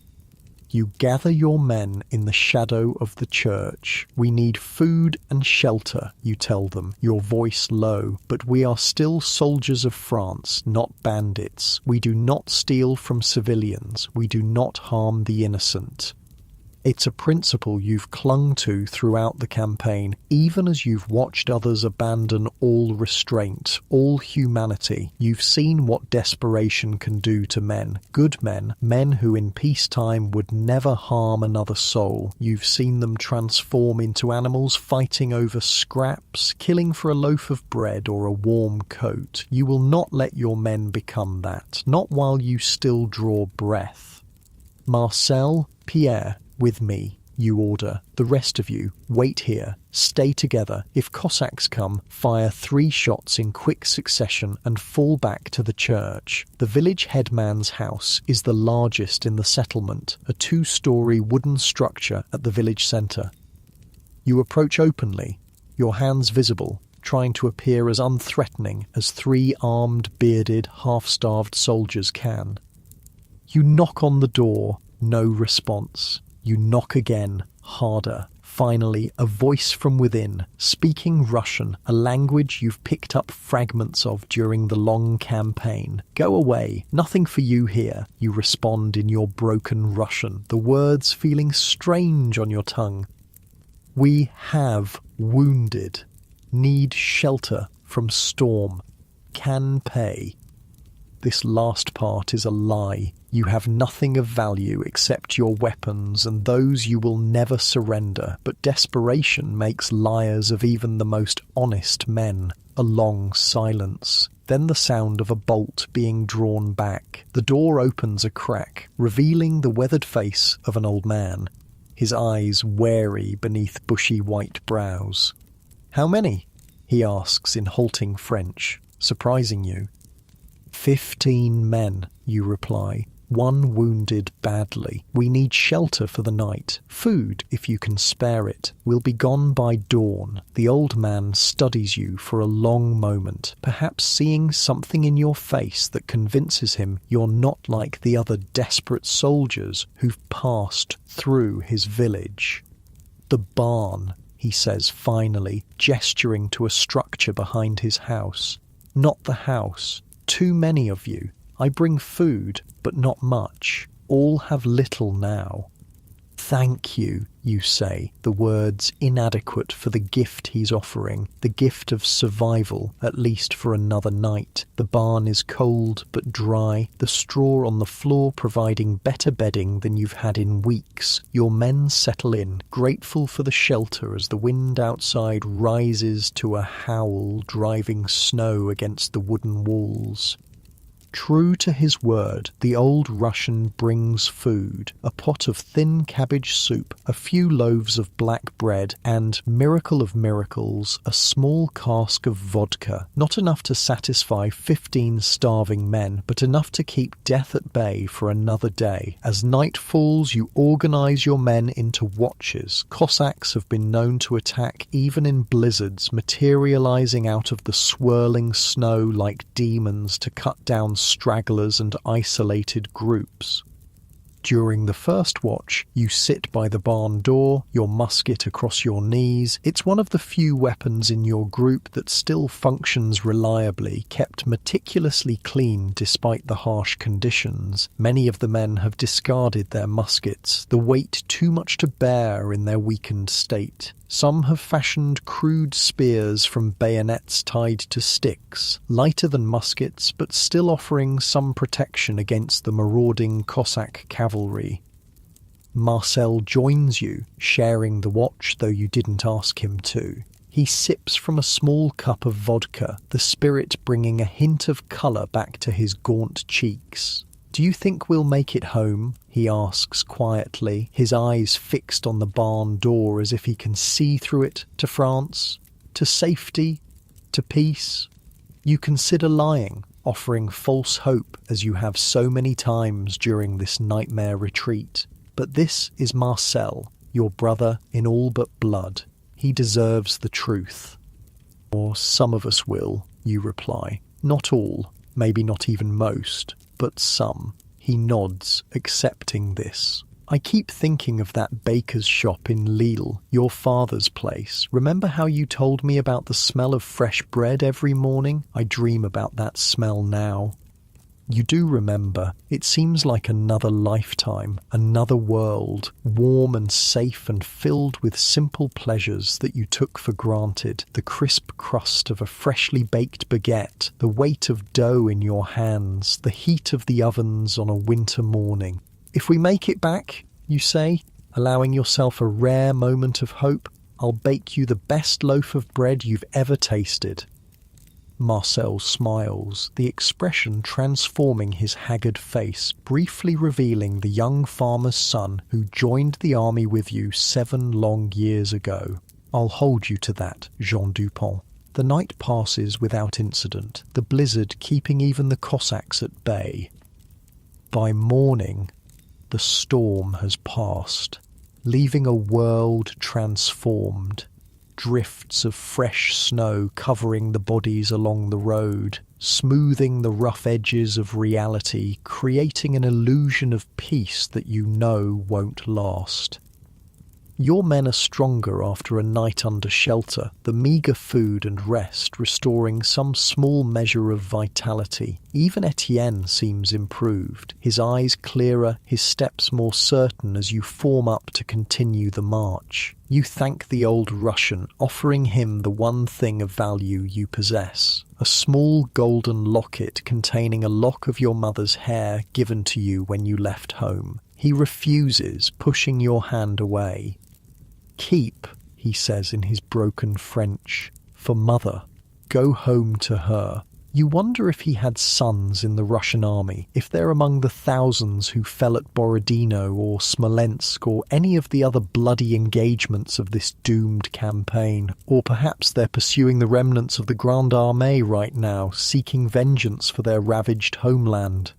You gather your men in the shadow of the church. We need food and shelter, you tell them, your voice low. But we are still soldiers of France, not bandits. We do not steal from civilians. We do not harm the innocent. It's a principle you've clung to throughout the campaign, even as you've watched others abandon all restraint, all humanity. You've seen what desperation can do to men, good men, men who in peacetime would never harm another soul. You've seen them transform into animals fighting over scraps, killing for a loaf of bread or a warm coat. You will not let your men become that, not while you still draw breath. Marcel, Pierre, with me, you order. The rest of you, wait here. Stay together. If Cossacks come, fire 3 shots in quick succession and fall back to the church. The village headman's house is the largest in the settlement, a 2-story wooden structure at the village centre. You approach openly, your hands visible, trying to appear as unthreatening as 3 armed, bearded, half-starved soldiers can. You knock on the door, no response. You knock again, harder. Finally, a voice from within, speaking Russian, a language you've picked up fragments of during the long campaign. Go away, nothing for you here, you respond in your broken Russian, the words feeling strange on your tongue. We have wounded, need shelter from storm, can pay. This last part is a lie. You have nothing of value except your weapons, and those you will never surrender. But desperation makes liars of even the most honest men. A long silence. Then the sound of a bolt being drawn back. The door opens a crack, revealing the weathered face of an old man, his eyes wary beneath bushy white brows. "How many?" he asks in halting French, surprising you. 15 men, you reply. 1 wounded badly. We need shelter for the night. Food, if you can spare it. We'll be gone by dawn. The old man studies you for a long moment, perhaps seeing something in your face that convinces him you're not like the other desperate soldiers who've passed through his village. "The barn," he says finally, gesturing to a structure behind his house. "Not the house. Too many of you. I bring food, but not much. All have little now." "Thank you," you say, the words inadequate for the gift he's offering, the gift of survival, at least for another night. The barn is cold but dry, the straw on the floor providing better bedding than you've had in weeks. Your men settle in, grateful for the shelter as the wind outside rises to a howl, driving snow against the wooden walls. True to his word, the old Russian brings food, a pot of thin cabbage soup, a few loaves of black bread, and, miracle of miracles, a small cask of vodka. Not enough to satisfy 15 starving men, but enough to keep death at bay for another day. As night falls, you organise your men into watches. Cossacks have been known to attack even in blizzards, materialising out of the swirling snow like demons to cut down stragglers and isolated groups. During the first watch, you sit by the barn door, your musket across your knees. It's one of the few weapons in your group that still functions reliably, kept meticulously clean despite the harsh conditions. Many of the men have discarded their muskets, the weight too much to bear in their weakened state. Some have fashioned crude spears from bayonets tied to sticks, lighter than muskets but still offering some protection against the marauding Cossack cavalry. Marcel joins you, sharing the watch though you didn't ask him to. He sips from a small cup of vodka, the spirit bringing a hint of colour back to his gaunt cheeks. "Do you think we'll make it home?" he asks quietly, his eyes fixed on the barn door as if he can see through it, to France, to safety, to peace. You consider lying, offering false hope as you have so many times during this nightmare retreat. But this is Marcel, your brother in all but blood. He deserves the truth. Or some of us will, you reply. Not all, maybe not even most, but some. He nods, accepting this. I keep thinking of that baker's shop in Lille, your father's place. Remember how you told me about the smell of fresh bread every morning? I dream about that smell now. You do remember. It seems like another lifetime, another world, warm and safe and filled with simple pleasures that you took for granted. The crisp crust of a freshly baked baguette, the weight of dough in your hands, the heat of the ovens on a winter morning. If we make it back, you say, allowing yourself a rare moment of hope, I'll bake you the best loaf of bread you've ever tasted. Marcel smiles, the expression transforming his haggard face, briefly revealing the young farmer's son who joined the army with you 7 long years ago. I'll hold you to that, Jean Dupont. The night passes without incident, the blizzard keeping even the Cossacks at bay. By morning, the storm has passed, leaving a world transformed. Drifts of fresh snow covering the bodies along the road, smoothing the rough edges of reality, creating an illusion of peace that you know won't last. Your men are stronger after a night under shelter, the meagre food and rest restoring some small measure of vitality. Even Etienne seems improved, his eyes clearer, his steps more certain as you form up to continue the march. You thank the old Russian, offering him the one thing of value you possess, a small golden locket containing a lock of your mother's hair given to you when you left home. He refuses, pushing your hand away. Keep, he says in his broken French, for mother. Go home to her. You wonder if he had sons in the Russian army, if they're among the thousands who fell at Borodino or Smolensk or any of the other bloody engagements of this doomed campaign. Or perhaps they're pursuing the remnants of the Grande Armée right now, seeking vengeance for their ravaged homeland.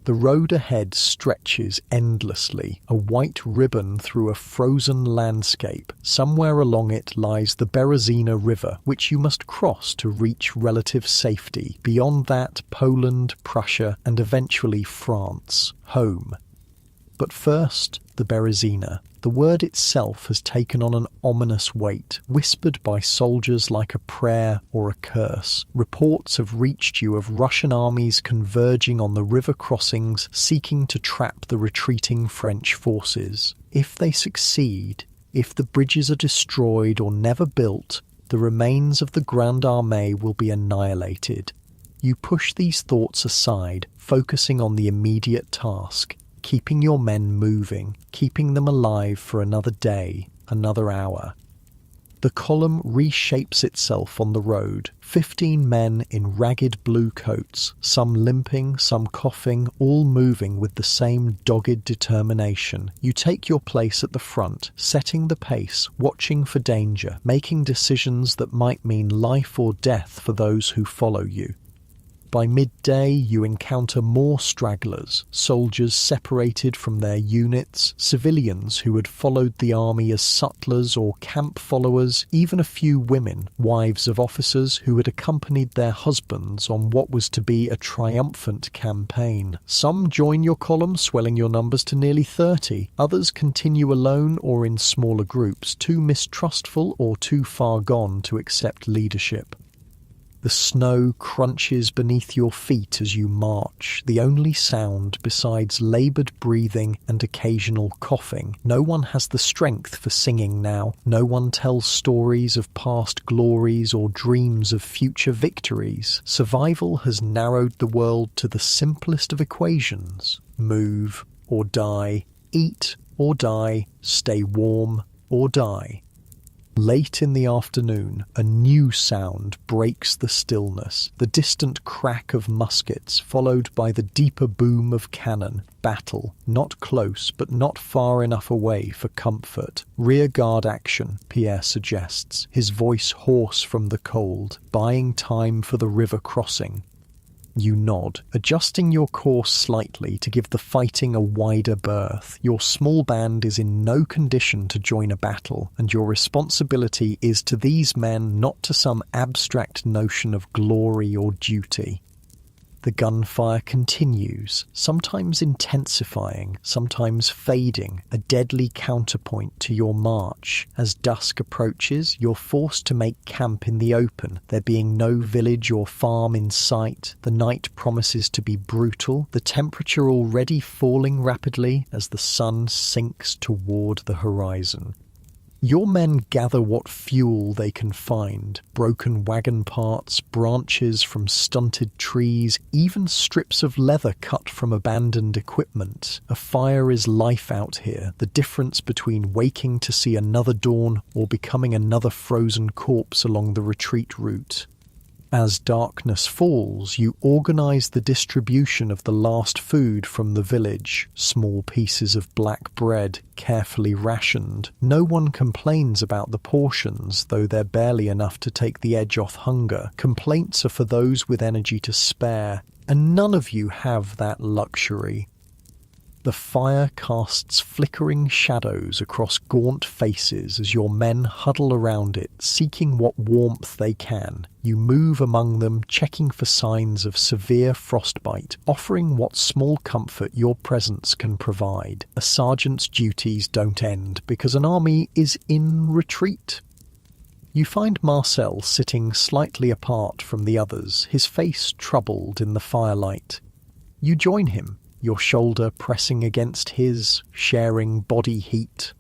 The road ahead stretches endlessly, a white ribbon through a frozen landscape. Somewhere along it lies the Berezina River, which you must cross to reach relative safety. Beyond that, Poland, Prussia, and eventually France, home. But first, the Berezina. The word itself has taken on an ominous weight, whispered by soldiers like a prayer or a curse. Reports have reached you of Russian armies converging on the river crossings, seeking to trap the retreating French forces. If they succeed, if the bridges are destroyed or never built, the remains of the Grande Armée will be annihilated. You push these thoughts aside, focusing on the immediate task. Keeping your men moving, keeping them alive for another day, another hour. The column reshapes itself on the road, 15 men in ragged blue coats, some limping, some coughing, all moving with the same dogged determination. You take your place at the front, setting the pace, watching for danger, making decisions that might mean life or death for those who follow you. By midday, you encounter more stragglers, soldiers separated from their units, civilians who had followed the army as sutlers or camp followers, even a few women, wives of officers who had accompanied their husbands on what was to be a triumphant campaign. Some join your column, swelling your numbers to nearly 30. Others continue alone or in smaller groups, too mistrustful or too far gone to accept leadership. The snow crunches beneath your feet as you march, the only sound besides laboured breathing and occasional coughing. No one has the strength for singing now. No one tells stories of past glories or dreams of future victories. Survival has narrowed the world to the simplest of equations. Move or die, eat or die, stay warm or die. Late in the afternoon, a new sound breaks the stillness, the distant crack of muskets, followed by the deeper boom of cannon. Battle, not close, but not far enough away for comfort. Rear guard action, Pierre suggests, his voice hoarse from the cold, buying time for the river crossing. You nod, adjusting your course slightly to give the fighting a wider berth. Your small band is in no condition to join a battle, and your responsibility is to these men, not to some abstract notion of glory or duty. The gunfire continues, sometimes intensifying, sometimes fading, a deadly counterpoint to your march. As dusk approaches, you're forced to make camp in the open, there being no village or farm in sight. The night promises to be brutal, the temperature already falling rapidly as the sun sinks toward the horizon. Your men gather what fuel they can find, broken wagon parts, branches from stunted trees, even strips of leather cut from abandoned equipment. A fire is life out here, the difference between waking to see another dawn or becoming another frozen corpse along the retreat route. As darkness falls, you organize the distribution of the last food from the village. Small pieces of black bread, carefully rationed. No one complains about the portions, though they're barely enough to take the edge off hunger. Complaints are for those with energy to spare, and none of you have that luxury. The fire casts flickering shadows across gaunt faces as your men huddle around it, seeking what warmth they can. You move among them, checking for signs of severe frostbite, offering what small comfort your presence can provide. A sergeant's duties don't end because an army is in retreat. You find Marcel sitting slightly apart from the others, his face troubled in the firelight. You join him, your shoulder pressing against his, sharing body heat.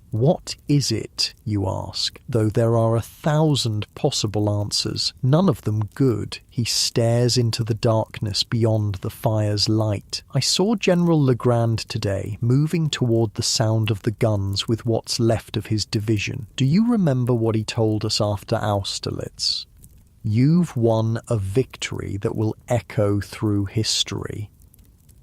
What is it, you ask, though there are 1,000 possible answers, none of them good. He stares into the darkness beyond the fire's light. I saw General Legrand today, moving toward the sound of the guns with what's left of his division. Do you remember what he told us after Austerlitz? You've won a victory that will echo through history.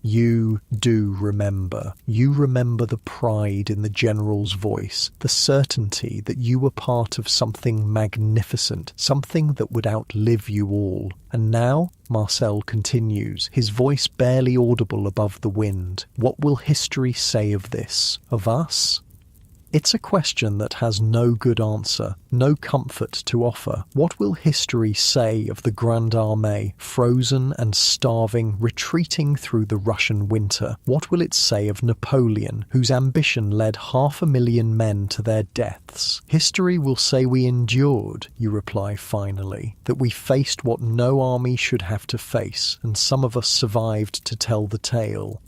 You do remember. You remember the pride in the general's voice, the certainty that you were part of something magnificent, something that would outlive you all. And now, Marcel continues, his voice barely audible above the wind. What will history say of this? Of us? It's a question that has no good answer, no comfort to offer. What will history say of the Grande Armée, frozen and starving, retreating through the Russian winter? What will it say of Napoleon, whose ambition led 500,000 men to their deaths? History will say we endured, you reply finally, that we faced what no army should have to face, and some of us survived to tell the tale.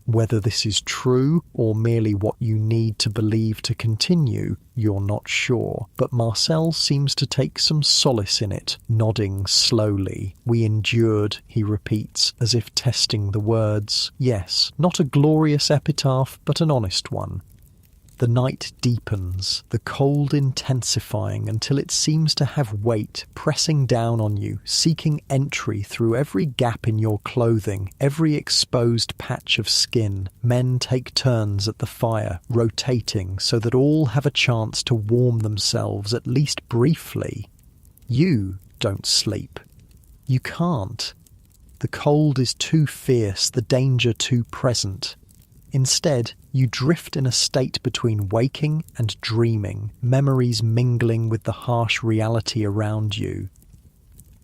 Whether this is true or merely what you need to believe to continue, you're not sure. But Marcel seems to take some solace in it, nodding slowly. We endured, he repeats, as if testing the words. Yes, not a glorious epitaph, but an honest one. The night deepens, the cold intensifying until it seems to have weight, pressing down on you, seeking entry through every gap in your clothing, every exposed patch of skin. Men take turns at the fire, rotating so that all have a chance to warm themselves at least briefly. You don't sleep. You can't. The cold is too fierce, the danger too present. Instead, you drift in a state between waking and dreaming, memories mingling with the harsh reality around you.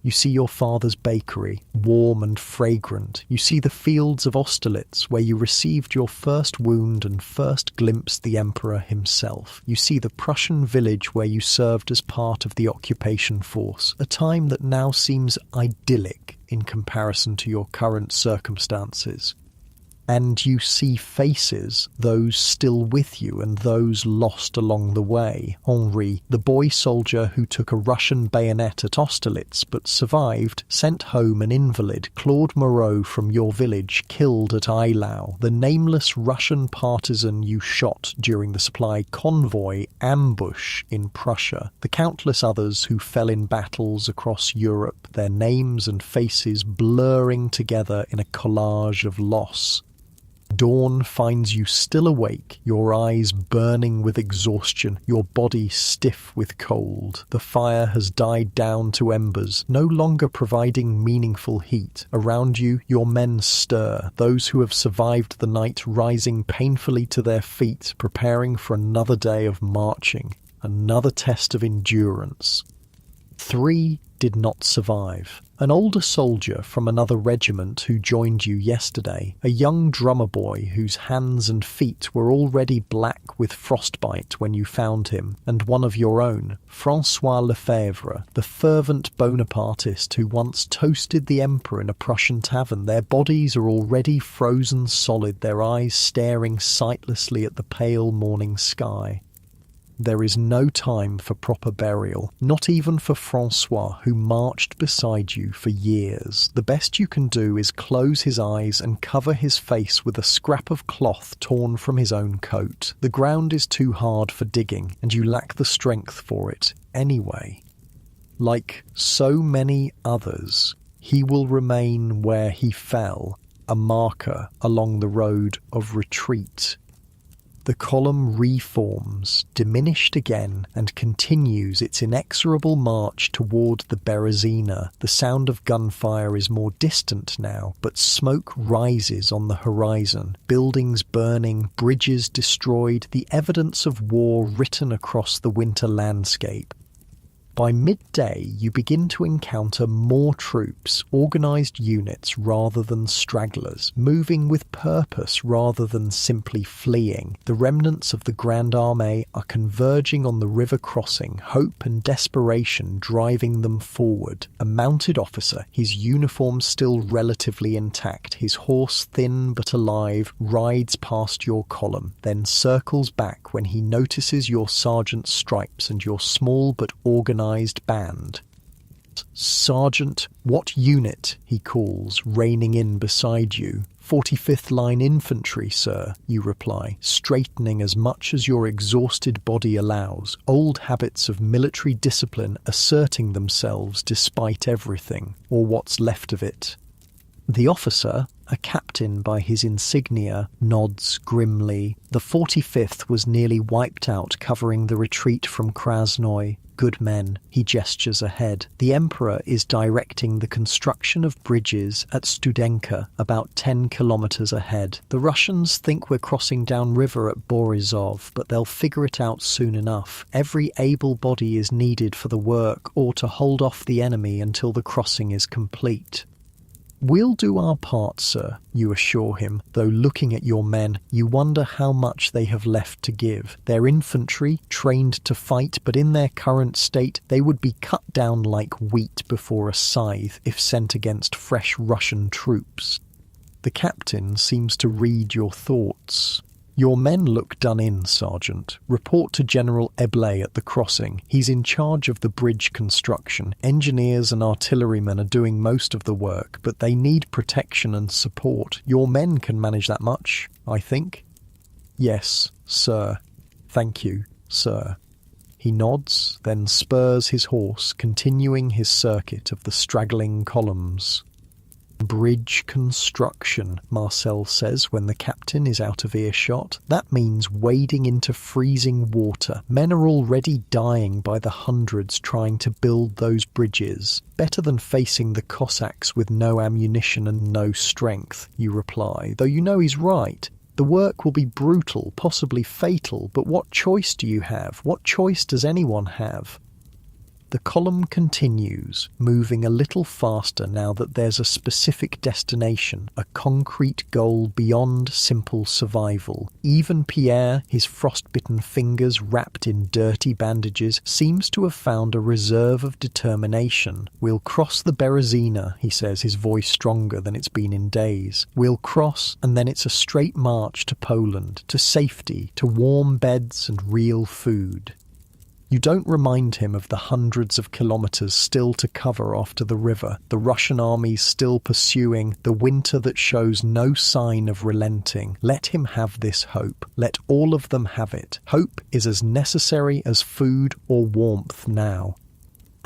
You see your father's bakery, warm and fragrant. You see the fields of Austerlitz, where you received your first wound and first glimpsed the Emperor himself. You see the Prussian village where you served as part of the occupation force, a time that now seems idyllic in comparison to your current circumstances. And you see faces, those still with you and those lost along the way. Henri, the boy soldier who took a Russian bayonet at Austerlitz but survived, sent home an invalid. Claude Moreau from your village, killed at Eylau. The nameless Russian partisan you shot during the supply convoy ambush in Prussia. The countless others who fell in battles across Europe, their names and faces blurring together in a collage of loss. Dawn finds you still awake, your eyes burning with exhaustion, your body stiff with cold. The fire has died down to embers, no longer providing meaningful heat. Around you, your men stir, those who have survived the night rising painfully to their feet, preparing for another day of marching, another test of endurance. 3 did not survive. An older soldier from another regiment who joined you yesterday, a young drummer boy whose hands and feet were already black with frostbite when you found him, and one of your own, François Lefebvre, the fervent Bonapartist who once toasted the emperor in a Prussian tavern. Their bodies are already frozen solid, their eyes staring sightlessly at the pale morning sky. There is no time for proper burial, not even for François, who marched beside you for years. The best you can do is close his eyes and cover his face with a scrap of cloth torn from his own coat. The ground is too hard for digging, and you lack the strength for it anyway. Like so many others, he will remain where he fell, a marker along the road of retreat. The column reforms, diminished again, and continues its inexorable march toward the Berezina. The sound of gunfire is more distant now, but smoke rises on the horizon. Buildings burning, bridges destroyed, the evidence of war written across the winter landscape. By midday, you begin to encounter more troops, organised units rather than stragglers, moving with purpose rather than simply fleeing. The remnants of the Grande Armée are converging on the river crossing, hope and desperation driving them forward. A mounted officer, his uniform still relatively intact, his horse thin but alive, rides past your column, then circles back when he notices your sergeant's stripes and your small but organised band. "Sergeant, what unit?" he calls, reining in beside you. "45th Line Infantry, sir," you reply, straightening as much as your exhausted body allows, old habits of military discipline asserting themselves despite everything, or what's left of it. The officer, a captain by his insignia, nods grimly. The 45th was nearly wiped out, covering the retreat from Krasnoy. Good men. He gestures ahead. The Emperor is directing the construction of bridges at Studenka, about 10 kilometers ahead. The Russians think we're crossing downriver at Borisov, but they'll figure it out soon enough. Every able body is needed for the work, or to hold off the enemy until the crossing is complete. "We'll do our part, sir," you assure him, though looking at your men, you wonder how much they have left to give. They're infantry, trained to fight, but in their current state, they would be cut down like wheat before a scythe if sent against fresh Russian troops. The captain seems to read your thoughts. "Your men look done in, Sergeant. Report to General Eblé at the crossing. He's in charge of the bridge construction. Engineers and artillerymen are doing most of the work, but they need protection and support. Your men can manage that much, I think." "Yes, sir. Thank you, sir." He nods, then spurs his horse, continuing his circuit of the straggling columns. "Bridge construction," Marcel says when the captain is out of earshot. "That means wading into freezing water. Men are already dying by the hundreds trying to build those bridges. Better than facing the Cossacks with no ammunition and no strength," you reply, though you know he's right. The work will be brutal, possibly fatal, but what choice do you have? What choice does anyone have? The column continues, moving a little faster now that there's a specific destination, a concrete goal beyond simple survival. Even Pierre, his frostbitten fingers wrapped in dirty bandages, seems to have found a reserve of determination. "We'll cross the Berezina," he says, his voice stronger than it's been in days. "We'll cross, and then it's a straight march to Poland, to safety, to warm beds and real food." You don't remind him of the hundreds of kilometres still to cover after the river, the Russian armies still pursuing, the winter that shows no sign of relenting. Let him have this hope. Let all of them have it. Hope is as necessary as food or warmth now.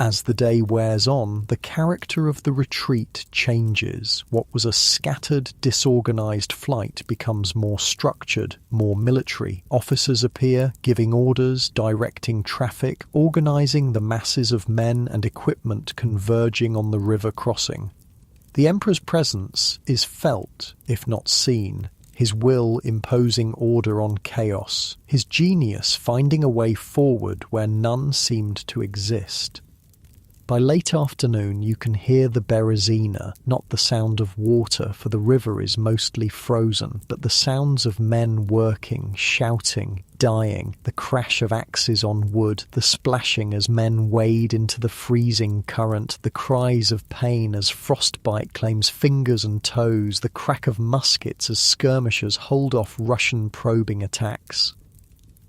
As the day wears on, the character of the retreat changes. What was a scattered, disorganised flight becomes more structured, more military. Officers appear, giving orders, directing traffic, organising the masses of men and equipment converging on the river crossing. The Emperor's presence is felt, if not seen. His will imposing order on chaos. His genius finding a way forward where none seemed to exist. By late afternoon you can hear the Berezina, not the sound of water, for the river is mostly frozen, but the sounds of men working, shouting, dying, the crash of axes on wood, the splashing as men wade into the freezing current, the cries of pain as frostbite claims fingers and toes, the crack of muskets as skirmishers hold off Russian probing attacks.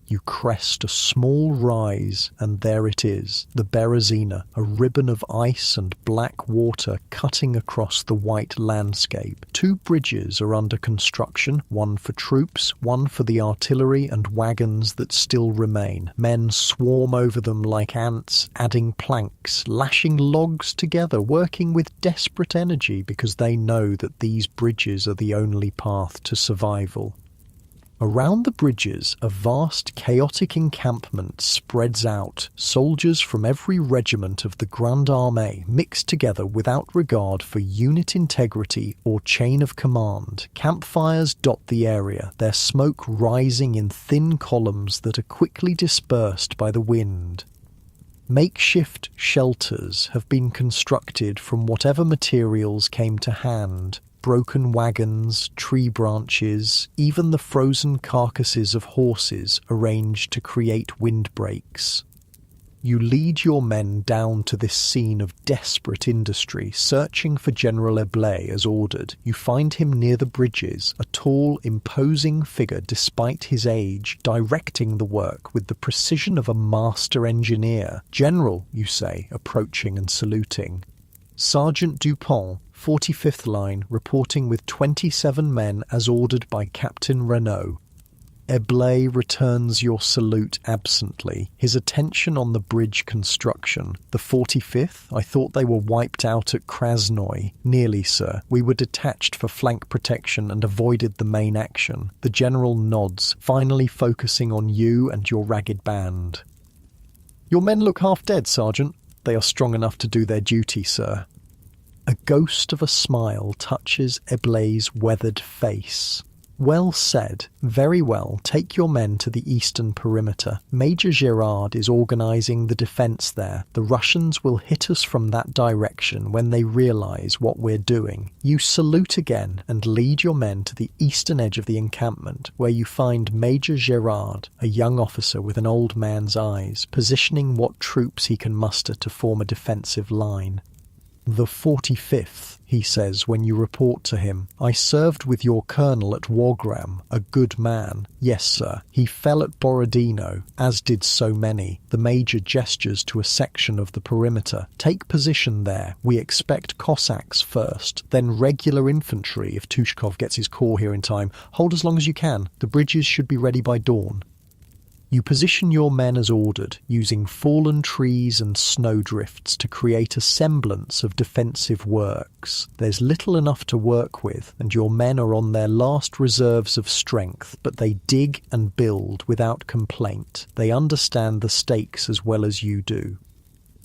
You crest a small rise, and there it is, the Berezina, a ribbon of ice and black water cutting across the white landscape. 2 bridges are under construction, one for troops, one for the artillery and wagons that still remain. Men swarm over them like ants, adding planks, lashing logs together, working with desperate energy because they know that these bridges are the only path to survival. Around the bridges, a vast, chaotic encampment spreads out, soldiers from every regiment of the Grande Armée mixed together without regard for unit integrity or chain of command. Campfires dot the area, their smoke rising in thin columns that are quickly dispersed by the wind. Makeshift shelters have been constructed from whatever materials came to hand. Broken wagons, tree branches, even the frozen carcasses of horses arranged to create windbreaks. You lead your men down to this scene of desperate industry, searching for General Eblé as ordered. You find him near the bridges, a tall, imposing figure despite his age, directing the work with the precision of a master engineer. "General," you say, approaching and saluting. "Sergeant Dupont, 45th Line, reporting with 27 men as ordered by Captain Renault." Eblé returns your salute absently, his attention on the bridge construction. "The 45th? I thought they were wiped out at Krasnoy." "Nearly, sir. We were detached for flank protection and avoided the main action." The general nods, finally focusing on you and your ragged band. "Your men look half dead, Sergeant." "They are strong enough to do their duty, sir." A ghost of a smile touches Eblé's weathered face. "Well said. Very well. Take your men to the eastern perimeter. Major Gérard is organising the defence there. The Russians will hit us from that direction when they realise what we're doing." You salute again and lead your men to the eastern edge of the encampment, where you find Major Gérard, a young officer with an old man's eyes, positioning what troops he can muster to form a defensive line. "The 45th, he says when you report to him. "I served with your colonel at Wagram, a good man." "Yes, sir. He fell at Borodino, as did so many." The major gestures to a section of the perimeter. "Take position there. We expect Cossacks first, then regular infantry if Tushkov gets his corps here in time. Hold as long as you can. The bridges should be ready by dawn." You position your men as ordered, using fallen trees and snowdrifts to create a semblance of defensive works. There's little enough to work with, and your men are on their last reserves of strength, but they dig and build without complaint. They understand the stakes as well as you do.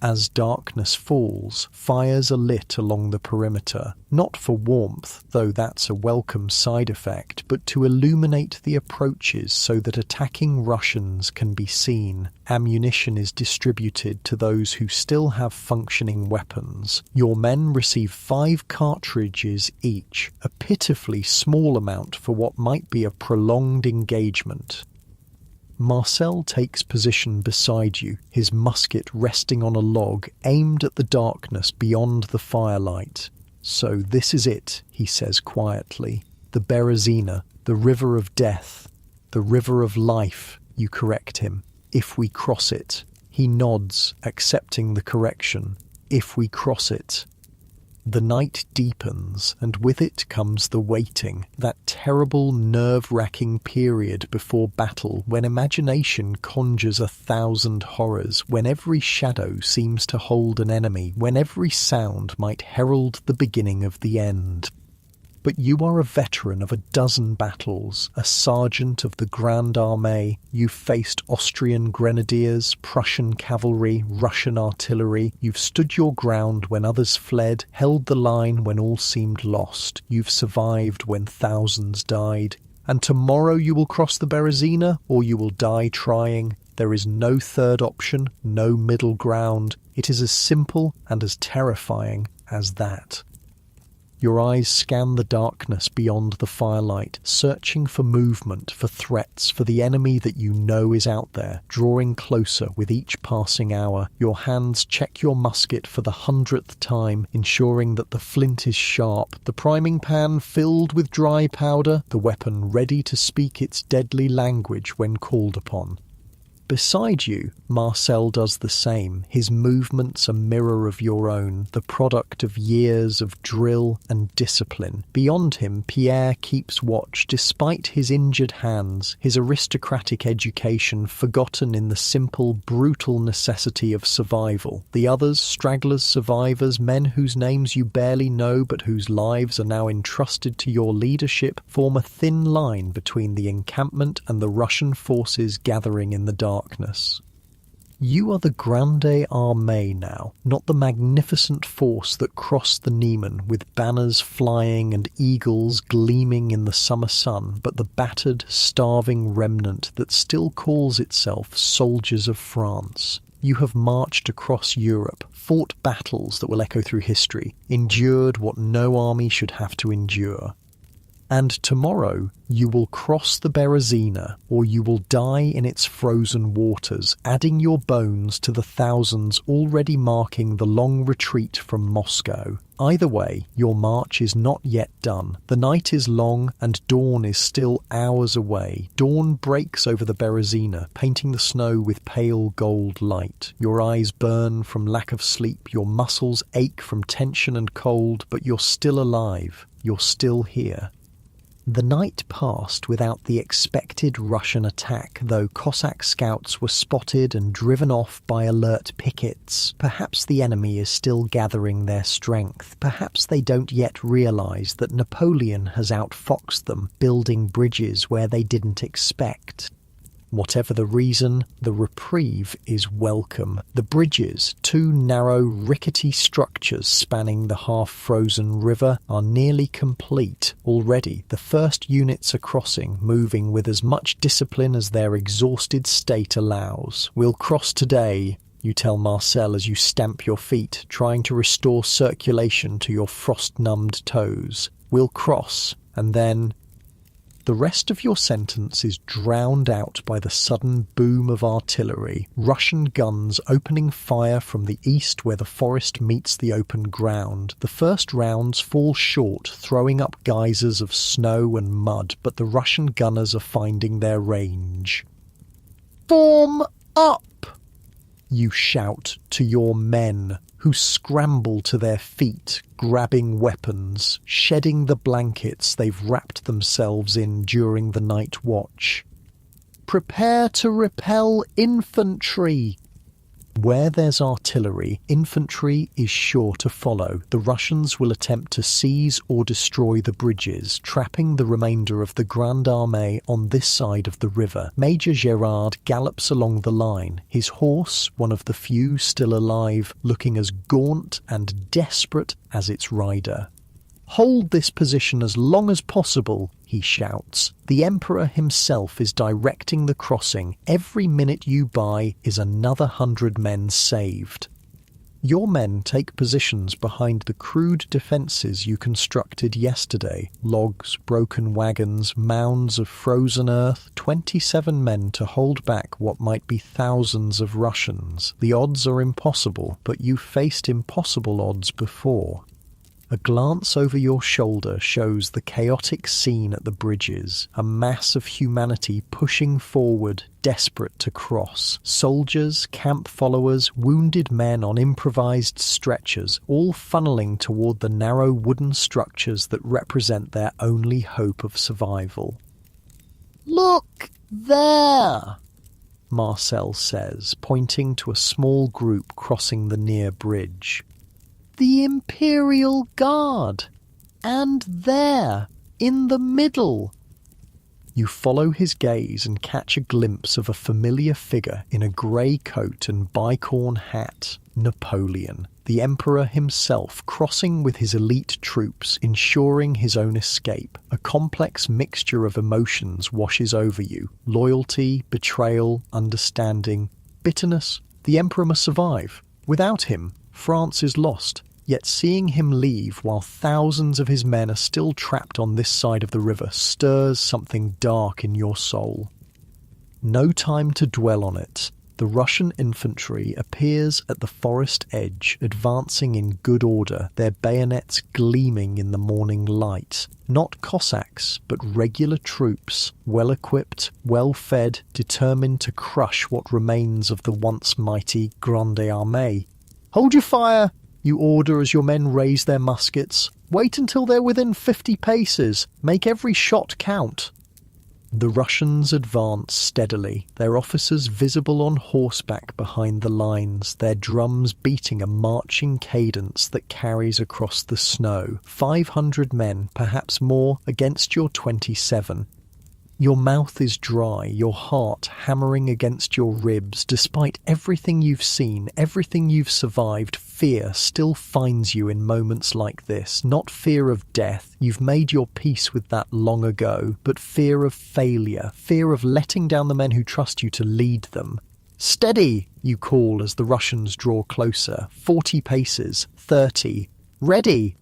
As darkness falls, fires are lit along the perimeter, not for warmth, though that's a welcome side effect, but to illuminate the approaches so that attacking Russians can be seen. Ammunition is distributed to those who still have functioning weapons. Your men receive 5 cartridges each, a pitifully small amount for what might be a prolonged engagement. Marcel takes position beside you, his musket resting on a log aimed at the darkness beyond the firelight. "So this is it," he says quietly. "The Berezina, the river of death, the river of life," you correct him. "If we cross it." He nods, accepting the correction. "If we cross it." The night deepens, and with it comes the waiting, that terrible nerve-wracking period before battle when imagination conjures 1,000 horrors, when every shadow seems to hold an enemy, when every sound might herald the beginning of the end. But you are a veteran of a dozen battles, a sergeant of the Grande Armée. You've faced Austrian grenadiers, Prussian cavalry, Russian artillery. You've stood your ground when others fled, held the line when all seemed lost. You've survived when thousands died. And tomorrow you will cross the Berezina, or you will die trying. There is no third option, no middle ground. It is as simple and as terrifying as that. Your eyes scan the darkness beyond the firelight, searching for movement, for threats, for the enemy that you know is out there, drawing closer with each passing hour. Your hands check your musket for the 100th time, ensuring that the flint is sharp, the priming pan filled with dry powder, the weapon ready to speak its deadly language when called upon. Beside you, Marcel does the same, his movements a mirror of your own, the product of years of drill and discipline. Beyond him, Pierre keeps watch, despite his injured hands, his aristocratic education forgotten in the simple, brutal necessity of survival. The others, stragglers, survivors, men whose names you barely know but whose lives are now entrusted to your leadership, form a thin line between the encampment and the Russian forces gathering in the darkness. You are the Grande Armée now, not the magnificent force that crossed the Niemen with banners flying and eagles gleaming in the summer sun, but the battered, starving remnant that still calls itself soldiers of France. You have marched across Europe, fought battles that will echo through history, endured what no army should have to endure. And tomorrow you will cross the Berezina, or you will die in its frozen waters, adding your bones to the thousands already marking the long retreat from Moscow. Either way, your march is not yet done. The night is long and dawn is still hours away. Dawn breaks over the Berezina, painting the snow with pale gold light. Your eyes burn from lack of sleep, your muscles ache from tension and cold, but you're still alive. You're still here. The night passed without the expected Russian attack, though Cossack scouts were spotted and driven off by alert pickets. Perhaps the enemy is still gathering their strength. Perhaps they don't yet realise that Napoleon has outfoxed them, building bridges where they didn't expect. Whatever the reason, the reprieve is welcome. The bridges, 2 narrow, rickety structures spanning the half-frozen river, are nearly complete. Already, the first units are crossing, moving with as much discipline as their exhausted state allows. "We'll cross today," you tell Marcel as you stamp your feet, trying to restore circulation to your frost-numbed toes. "We'll cross, and then..." The rest of your sentence is drowned out by the sudden boom of artillery, Russian guns opening fire from the east where the forest meets the open ground. The first rounds fall short, throwing up geysers of snow and mud, but the Russian gunners are finding their range. "Form up!" you shout to your men, who scramble to their feet, grabbing weapons, shedding the blankets they've wrapped themselves in during the night watch. "Prepare to repel infantry!" Where there's artillery, infantry is sure to follow. The Russians will attempt to seize or destroy the bridges, trapping the remainder of the Grande Armée on this side of the river. Major Gérard gallops along the line, his horse, one of the few still alive, looking as gaunt and desperate as its rider. "Hold this position as long as possible," he shouts. The Emperor himself is directing the crossing. Every minute you buy is another 100 men saved. Your men take positions behind the crude defences you constructed yesterday. Logs, broken wagons, mounds of frozen earth, 27 men to hold back what might be thousands of Russians. The odds are impossible, but you faced impossible odds before. A glance over your shoulder shows the chaotic scene at the bridges, a mass of humanity pushing forward, desperate to cross. Soldiers, camp followers, wounded men on improvised stretchers, all funneling toward the narrow wooden structures that represent their only hope of survival. "Look there!" Marcel says, pointing to a small group crossing the near bridge. "The Imperial Guard! And there, in the middle!" You follow his gaze and catch a glimpse of a familiar figure in a grey coat and bicorn hat. Napoleon, the Emperor himself, crossing with his elite troops, ensuring his own escape. A complex mixture of emotions washes over you. Loyalty, betrayal, understanding, bitterness. The Emperor must survive. Without him, France is lost, yet seeing him leave while thousands of his men are still trapped on this side of the river stirs something dark in your soul. No time to dwell on it. The Russian infantry appears at the forest edge, advancing in good order, their bayonets gleaming in the morning light. Not Cossacks, but regular troops, well-equipped, well-fed, determined to crush what remains of the once mighty Grande Armée. "Hold your fire!" you order as your men raise their muskets. "Wait until they're within 50 paces. Make every shot count." The Russians advance steadily, their officers visible on horseback behind the lines, their drums beating a marching cadence that carries across the snow. 500 men, perhaps more, against your 27. Your mouth is dry, your heart hammering against your ribs. Despite everything you've seen, everything you've survived, fear still finds you in moments like this. Not fear of death, you've made your peace with that long ago, but fear of failure, fear of letting down the men who trust you to lead them. "Steady!" you call as the Russians draw closer. 40 paces, 30. "Ready!"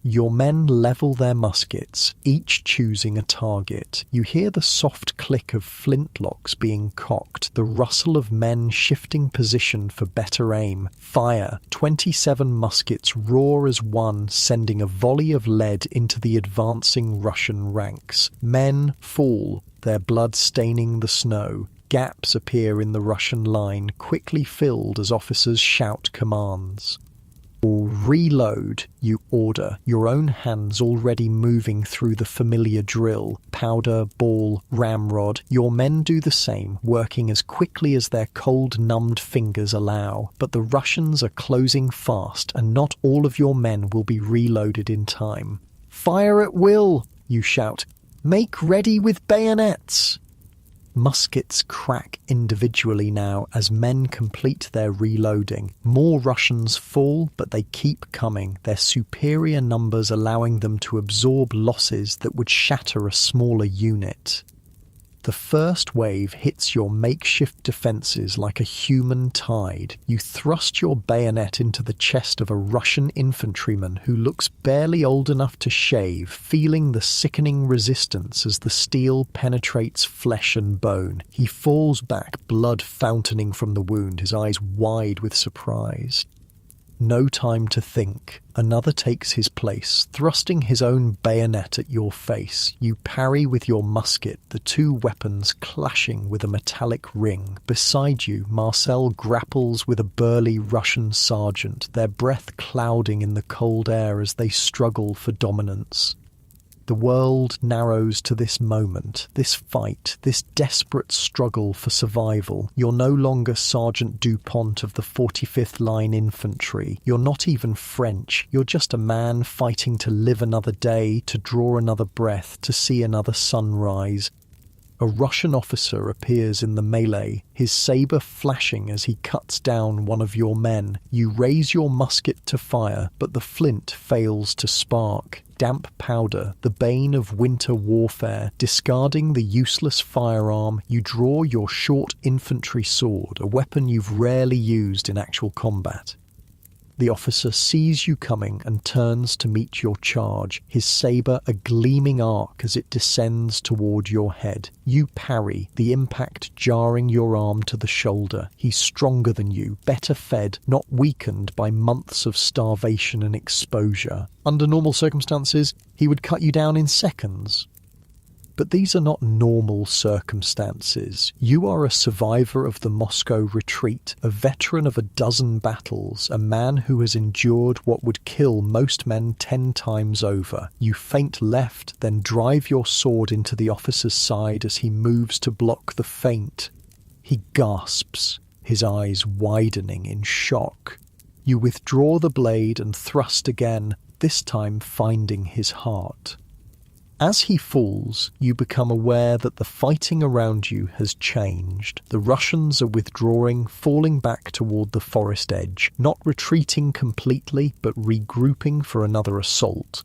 Your men level their muskets, each choosing a target. You hear the soft click of flintlocks being cocked, the rustle of men shifting position for better aim. Fire. 27 muskets roar as one, sending a volley of lead into the advancing Russian ranks. Men fall, their blood staining the snow. Gaps appear in the Russian line, quickly filled as officers shout commands. "Reload," you order, your own hands already moving through the familiar drill. Powder, ball, ramrod. Your men do the same, working as quickly as their cold, numbed fingers allow. But the Russians are closing fast, and not all of your men will be reloaded in time. "Fire at will," you shout. "Make ready with bayonets." Muskets crack individually now as men complete their reloading. More Russians fall, but they keep coming, their superior numbers allowing them to absorb losses that would shatter a smaller unit. The first wave hits your makeshift defences like a human tide. You thrust your bayonet into the chest of a Russian infantryman who looks barely old enough to shave, feeling the sickening resistance as the steel penetrates flesh and bone. He falls back, blood fountaining from the wound, his eyes wide with surprise. No time to think. Another takes his place, thrusting his own bayonet at your face. You parry with your musket, the two weapons clashing with a metallic ring. Beside you, Marcel grapples with a burly Russian sergeant, their breath clouding in the cold air as they struggle for dominance. The world narrows to this moment, this fight, this desperate struggle for survival. You're no longer Sergeant Dupont of the 45th Line Infantry. You're not even French. You're just a man fighting to live another day, to draw another breath, to see another sunrise. A Russian officer appears in the melee, his sabre flashing as he cuts down one of your men. You raise your musket to fire, but the flint fails to spark. Damp powder, the bane of winter warfare. Discarding the useless firearm, you draw your short infantry sword, a weapon you've rarely used in actual combat. The officer sees you coming and turns to meet your charge, his sabre a gleaming arc as it descends toward your head. You parry, the impact jarring your arm to the shoulder. He's stronger than you, better fed, not weakened by months of starvation and exposure. Under normal circumstances, he would cut you down in seconds. But these are not normal circumstances. You are a survivor of the Moscow retreat, a veteran of a dozen battles, a man who has endured what would kill most men 10 times over. You feint left, then drive your sword into the officer's side as he moves to block the feint. He gasps, his eyes widening in shock. You withdraw the blade and thrust again, this time finding his heart. As he falls, you become aware that the fighting around you has changed. The Russians are withdrawing, falling back toward the forest edge, not retreating completely, but regrouping for another assault.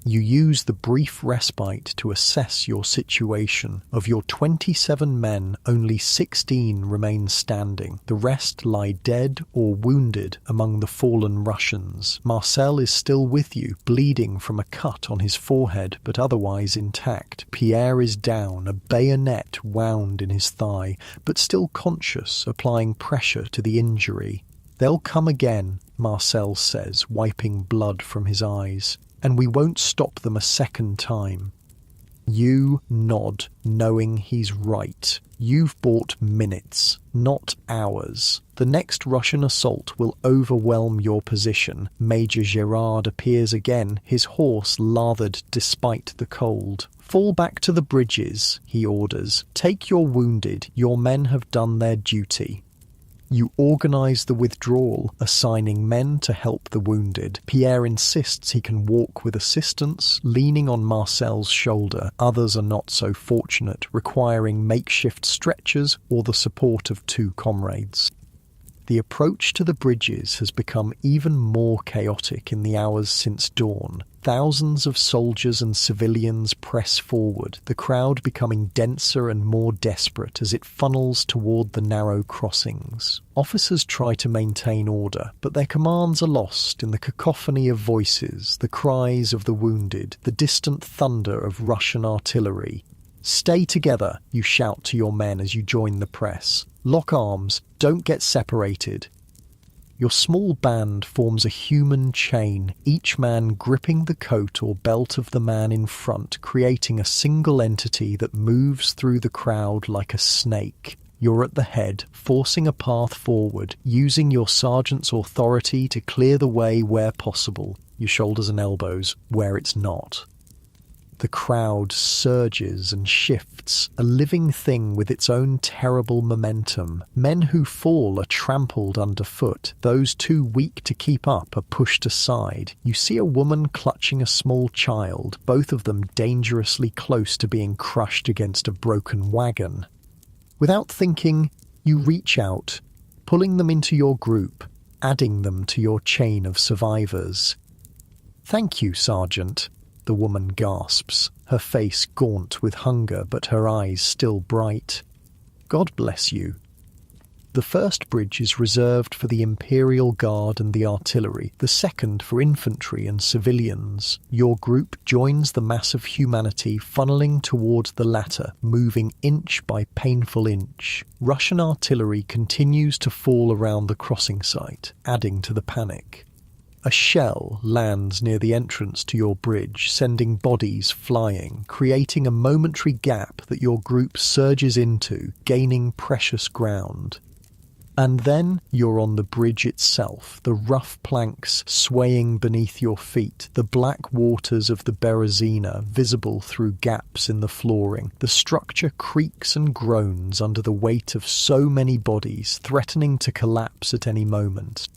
You use the brief respite to assess your situation. Of your 27 men, only 16 remain standing. The rest lie dead or wounded among the fallen Russians. Marcel is still with you, bleeding from a cut on his forehead, but otherwise intact. Pierre is down, a bayonet wound in his thigh, but still conscious, applying pressure to the injury. "They'll come again," Marcel says, wiping blood from his eyes. "And we won't stop them a second time." You nod, knowing he's right. You've bought minutes, not hours. The next Russian assault will overwhelm your position. Major Gerard appears again, his horse lathered despite the cold. "Fall back to the bridges," he orders. "Take your wounded. Your men have done their duty." You organise the withdrawal, assigning men to help the wounded. Pierre insists he can walk with assistance, leaning on Marcel's shoulder. Others are not so fortunate, requiring makeshift stretchers or the support of 2 comrades. The approach to the bridges has become even more chaotic in the hours since dawn. Thousands of soldiers and civilians press forward, the crowd becoming denser and more desperate as it funnels toward the narrow crossings. Officers try to maintain order, but their commands are lost in the cacophony of voices, the cries of the wounded, the distant thunder of Russian artillery. "Stay together," you shout to your men as you join the press. "Lock arms, don't get separated." Your small band forms a human chain, each man gripping the coat or belt of the man in front, creating a single entity that moves through the crowd like a snake. You're at the head, forcing a path forward, using your sergeant's authority to clear the way where possible, your shoulders and elbows where it's not. The crowd surges and shifts, a living thing with its own terrible momentum. Men who fall are trampled underfoot. Those too weak to keep up are pushed aside. You see a woman clutching a small child, both of them dangerously close to being crushed against a broken wagon. Without thinking, you reach out, pulling them into your group, adding them to your chain of survivors. "Thank you, Sergeant," the woman gasps, her face gaunt with hunger but her eyes still bright. "God bless you." The first bridge is reserved for the Imperial Guard and the artillery, the second for infantry and civilians. Your group joins the mass of humanity funneling towards the latter, moving inch by painful inch. Russian artillery continues to fall around the crossing site, adding to the panic. A shell lands near the entrance to your bridge, sending bodies flying, creating a momentary gap that your group surges into, gaining precious ground. And then you're on the bridge itself, the rough planks swaying beneath your feet, the black waters of the Berezina visible through gaps in the flooring. The structure creaks and groans under the weight of so many bodies, threatening to collapse at any moment.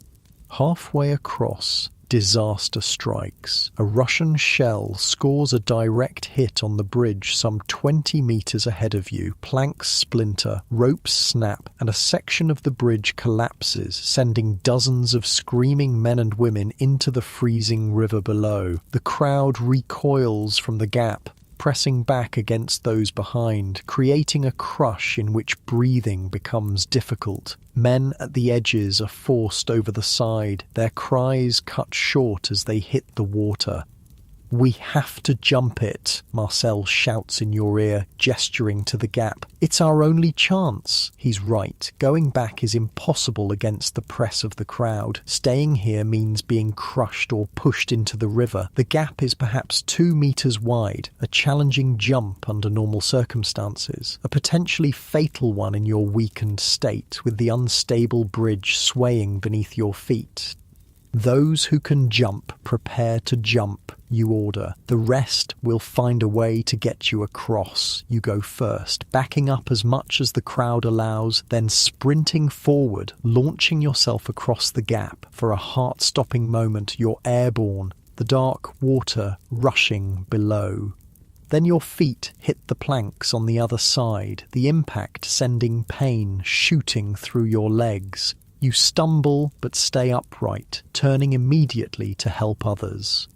Halfway across, disaster strikes. A Russian shell scores a direct hit on the bridge some 20 meters ahead of you. Planks splinter, ropes snap, and a section of the bridge collapses, sending dozens of screaming men and women into the freezing river below. The crowd recoils from the gap, pressing back against those behind, creating a crush in which breathing becomes difficult. Men at the edges are forced over the side, their cries cut short as they hit the water. "We have to jump it," Marcel shouts in your ear, gesturing to the gap. "It's our only chance." He's right. Going back is impossible against the press of the crowd. Staying here means being crushed or pushed into the river. The gap is perhaps 2 meters wide, a challenging jump under normal circumstances, a potentially fatal one in your weakened state, with the unstable bridge swaying beneath your feet. "Those who can jump, prepare to jump," you order. "The rest will find a way to get you across." You go first, backing up as much as the crowd allows, then sprinting forward, launching yourself across the gap. For a heart-stopping moment, you're airborne, the dark water rushing below. Then your feet hit the planks on the other side, the impact sending pain shooting through your legs. You stumble but stay upright, turning immediately to help others.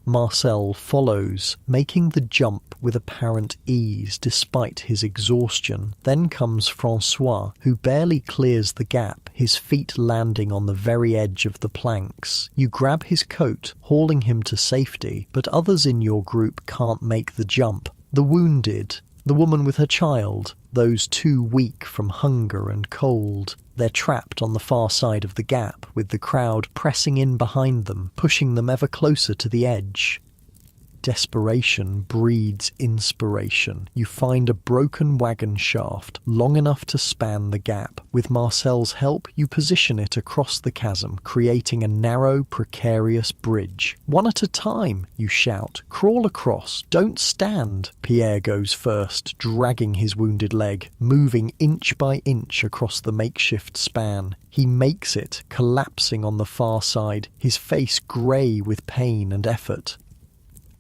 Marcel follows, making the jump with apparent ease despite his exhaustion. Then comes Francois, who barely clears the gap, his feet landing on the very edge of the planks. You grab his coat, hauling him to safety, but others in your group can't make the jump. The wounded, the woman with her child, those too weak from hunger and cold. They're trapped on the far side of the gap, with the crowd pressing in behind them, pushing them ever closer to the edge. Desperation breeds inspiration. You find a broken wagon shaft, long enough to span the gap. With Marcel's help, you position it across the chasm, creating a narrow, precarious bridge. "One at a time," you shout. "Crawl across, don't stand." Pierre goes first, dragging his wounded leg, moving inch by inch across the makeshift span. He makes it, collapsing on the far side, his face grey with pain and effort.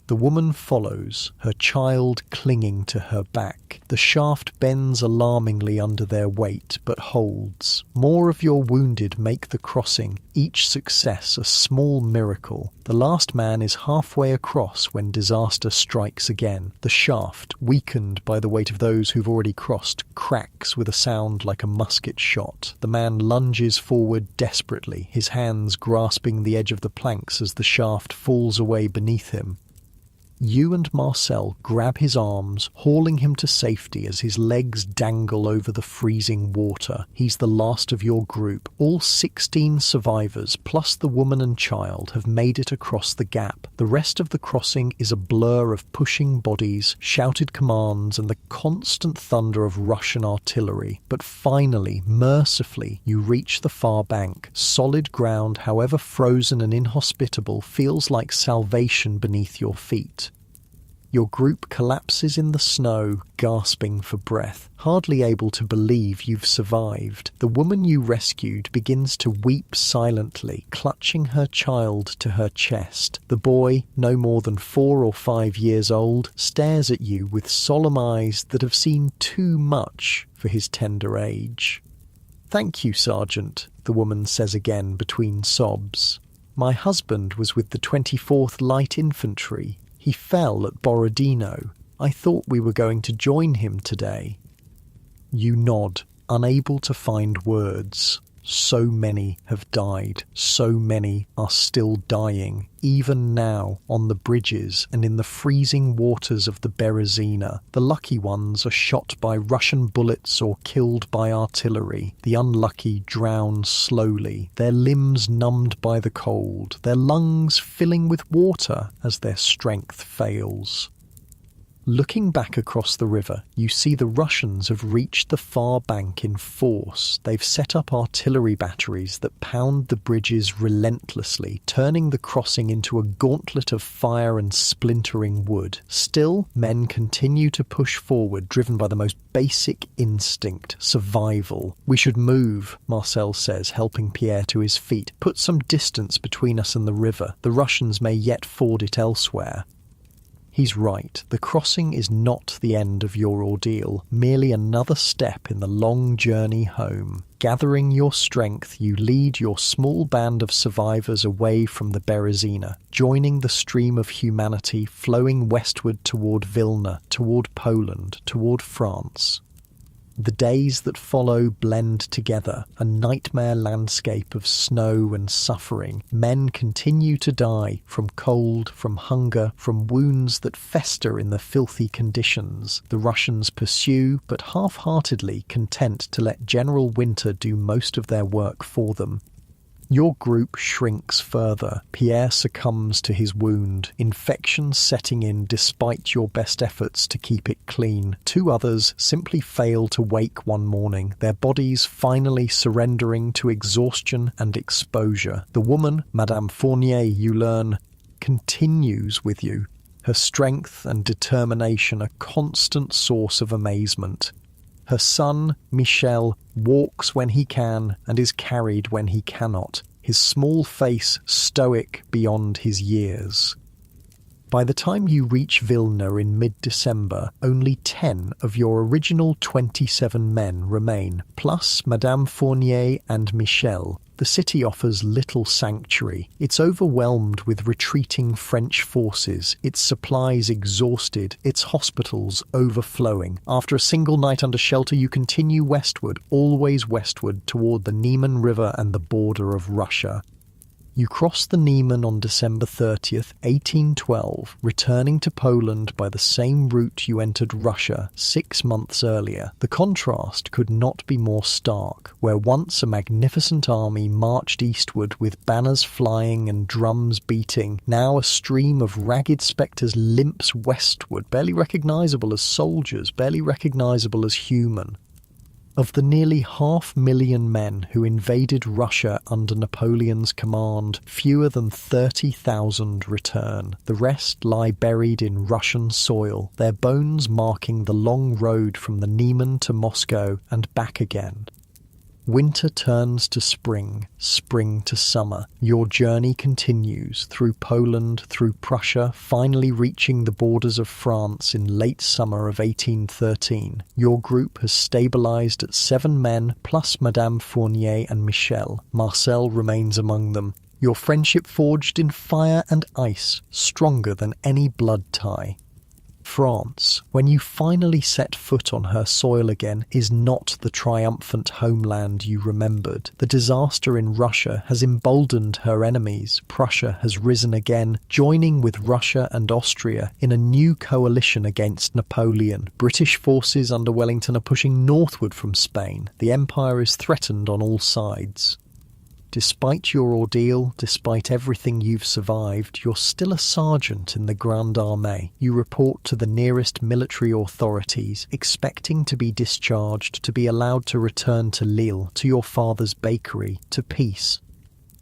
The woman follows, her child clinging to her back. The shaft bends alarmingly under their weight, but holds. More of your wounded make the crossing, each success a small miracle. The last man is halfway across when disaster strikes again. The shaft, weakened by the weight of those who've already crossed, cracks with a sound like a musket shot. The man lunges forward desperately, his hands grasping the edge of the planks as the shaft falls away beneath him. You and Marcel grab his arms, hauling him to safety as his legs dangle over the freezing water. He's the last of your group. All 16 survivors, plus the woman and child, have made it across the gap. The rest of the crossing is a blur of pushing bodies, shouted commands, and the constant thunder of Russian artillery. But finally, mercifully, you reach the far bank. Solid ground, however frozen and inhospitable, feels like salvation beneath your feet. Your group collapses in the snow, gasping for breath, hardly able to believe you've survived. The woman you rescued begins to weep silently, clutching her child to her chest. The boy, no more than 4 or 5 years old, stares at you with solemn eyes that have seen too much for his tender age. "Thank you, Sergeant," the woman says again between sobs. "My husband was with the 24th Light Infantry. He fell at Borodino. I thought we were going to join him today." You nod, unable to find words. So many have died. So many are still dying, even now, on the bridges and in the freezing waters of the Berezina. The lucky ones are shot by Russian bullets or killed by artillery. The unlucky drown slowly, their limbs numbed by the cold, their lungs filling with water as their strength fails. Looking back across the river, you see the Russians have reached the far bank in force. They've set up artillery batteries that pound the bridges relentlessly, turning the crossing into a gauntlet of fire and splintering wood. Still, men continue to push forward, driven by the most basic instinct, survival. "We should move," Marcel says, helping Pierre to his feet. "Put some distance between us and the river. The Russians may yet ford it elsewhere." He's right. The crossing is not the end of your ordeal, merely another step in the long journey home. Gathering your strength, you lead your small band of survivors away from the Berezina, joining the stream of humanity flowing westward toward Vilna, toward Poland, toward France. The days that follow blend together, a nightmare landscape of snow and suffering. Men continue to die from cold, from hunger, from wounds that fester in the filthy conditions. The Russians pursue, but half-heartedly content to let General Winter do most of their work for them. Your group shrinks further. Pierre succumbs to his wound, infection setting in despite your best efforts to keep it clean. 2 others simply fail to wake one morning, their bodies finally surrendering to exhaustion and exposure. The woman, Madame Fournier, you learn, continues with you, her strength and determination a constant source of amazement. Her son, Michel, walks when he can and is carried when he cannot, his small face stoic beyond his years. By the time you reach Vilna in mid-December, only 10 of your original 27 men remain, plus Madame Fournier and Michel. The city offers little sanctuary. It's overwhelmed with retreating French forces, its supplies exhausted, its hospitals overflowing. After a single night under shelter, you continue westward, always westward, toward the Niemen River and the border of Russia. You cross the Niemen on December 30th, 1812, returning to Poland by the same route you entered Russia 6 months earlier. The contrast could not be more stark. Where once a magnificent army marched eastward with banners flying and drums beating, now a stream of ragged spectres limps westward, barely recognizable as soldiers, barely recognizable as human. Of the nearly 500,000 men who invaded Russia under Napoleon's command, fewer than 30,000 return. The rest lie buried in Russian soil, their bones marking the long road from the Niemen to Moscow and back again. Winter turns to spring, spring to summer. Your journey continues through Poland, through Prussia, finally reaching the borders of France in late summer of 1813. Your group has stabilized at 7 men plus Madame Fournier and Michel. Marcel remains among them. Your friendship forged in fire and ice, stronger than any blood tie. France, when you finally set foot on her soil again, is not the triumphant homeland you remembered. The disaster in Russia has emboldened her enemies. Prussia has risen again, joining with Russia and Austria in a new coalition against Napoleon. British forces under Wellington are pushing northward from Spain. The empire is threatened on all sides. Despite your ordeal, despite everything you've survived, you're still a sergeant in the Grande Armée. You report to the nearest military authorities, expecting to be discharged, to be allowed to return to Lille, to your father's bakery, to peace.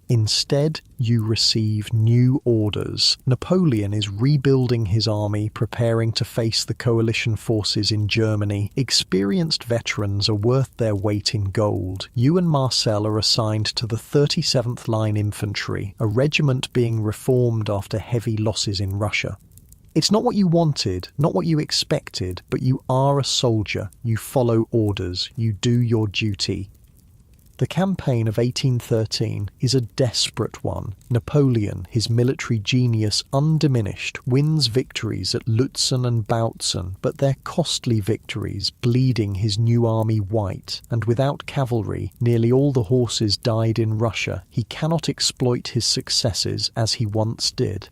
Instead, you receive new orders. Napoleon is rebuilding his army, preparing to face the coalition forces in Germany. Experienced veterans are worth their weight in gold. You and Marcel are assigned to the 37th Line Infantry, a regiment being reformed after heavy losses in Russia. It's not what you wanted, not what you expected, but you are a soldier. You follow orders. You do your duty. The campaign of 1813 is a desperate one. Napoleon, his military genius undiminished, wins victories at Lutzen and Bautzen, but they're costly victories, bleeding his new army white, and without cavalry, nearly all the horses died in Russia. He cannot exploit his successes as he once did.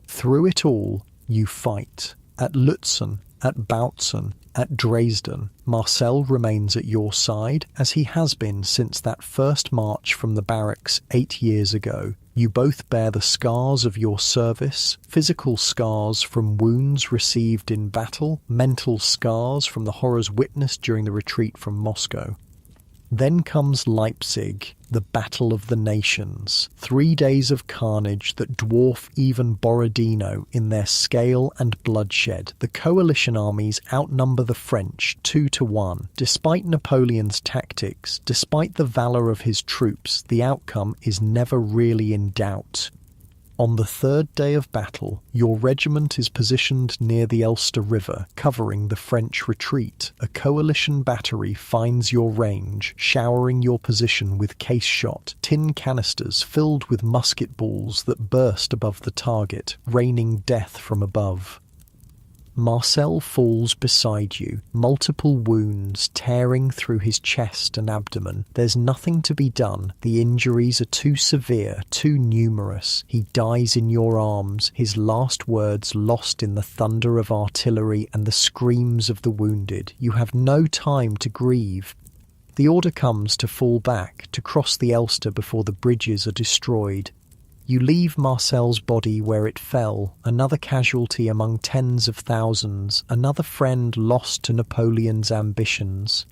Through it all, you fight. At Lutzen, at Bautzen, at Dresden, Marcel remains at your side, as he has been since that first march from the barracks 8 years ago. You both bear the scars of your service, physical scars from wounds received in battle, mental scars from the horrors witnessed during the retreat from Moscow. Then comes Leipzig, the Battle of the Nations, 3 days of carnage that dwarf even Borodino in their scale and bloodshed. The coalition armies outnumber the French 2-1. Despite Napoleon's tactics, despite the valour of his troops, the outcome is never really in doubt. On the 3rd day of battle, your regiment is positioned near the Elster River, covering the French retreat. A coalition battery finds your range, showering your position with case shot, tin canisters filled with musket balls that burst above the target, raining death from above. Marcel falls beside you, multiple wounds tearing through his chest and abdomen. There's nothing to be done. The injuries are too severe, too numerous. He dies in your arms, his last words lost in the thunder of artillery and the screams of the wounded. You have no time to grieve. The order comes to fall back, to cross the Elster before the bridges are destroyed. You leave Marcel's body where it fell, another casualty among tens of thousands, another friend lost to Napoleon's ambitions.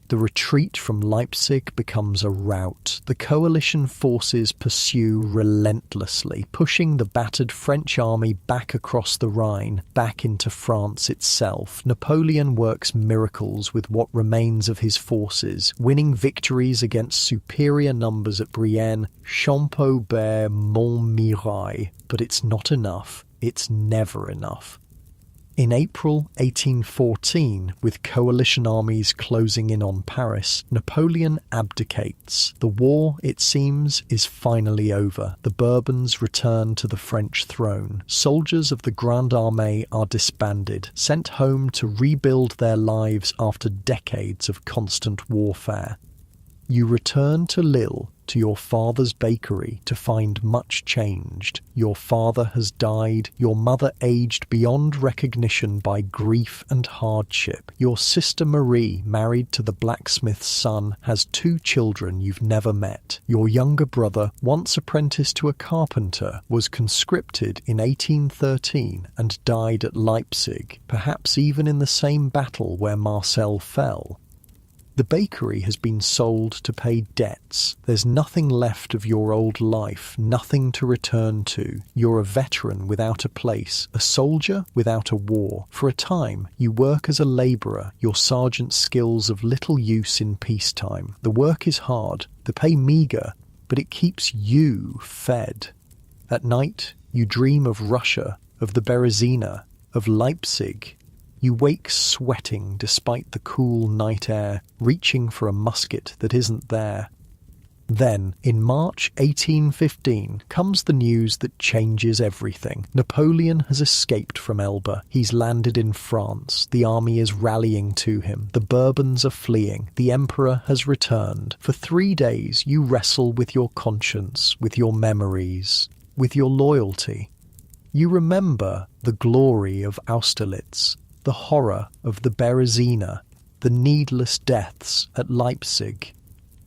The retreat from Leipzig becomes a rout. The coalition forces pursue relentlessly, pushing the battered French army back across the Rhine, back into France itself. Napoleon works miracles with what remains of his forces, winning victories against superior numbers at Brienne, Champaubert, Montmirail. But it's not enough. It's never enough. In April 1814, with coalition armies closing in on Paris, Napoleon abdicates. The war, it seems, is finally over. The Bourbons return to the French throne. Soldiers of the Grande Armée are disbanded, sent home to rebuild their lives after decades of constant warfare. You return to Lille, to your father's bakery, to find much changed. Your father has died, your mother aged beyond recognition by grief and hardship. Your sister Marie, married to the blacksmith's son, has 2 children you've never met. Your younger brother, once apprenticed to a carpenter, was conscripted in 1813 and died at Leipzig, perhaps even in the same battle where Marcel fell. The bakery has been sold to pay debts. There's nothing left of your old life, nothing to return to. You're a veteran without a place, a soldier without a war. For a time, you work as a labourer, your sergeant's skills of little use in peacetime. The work is hard, the pay meagre, but it keeps you fed. At night, you dream of Russia, of the Berezina, of Leipzig. You wake sweating despite the cool night air, reaching for a musket that isn't there. Then, in March 1815, comes the news that changes everything. Napoleon has escaped from Elba. He's landed in France. The army is rallying to him. The Bourbons are fleeing. The Emperor has returned. For 3 days, you wrestle with your conscience, with your memories, with your loyalty. You remember the glory of Austerlitz, the horror of the Berezina, the needless deaths at Leipzig.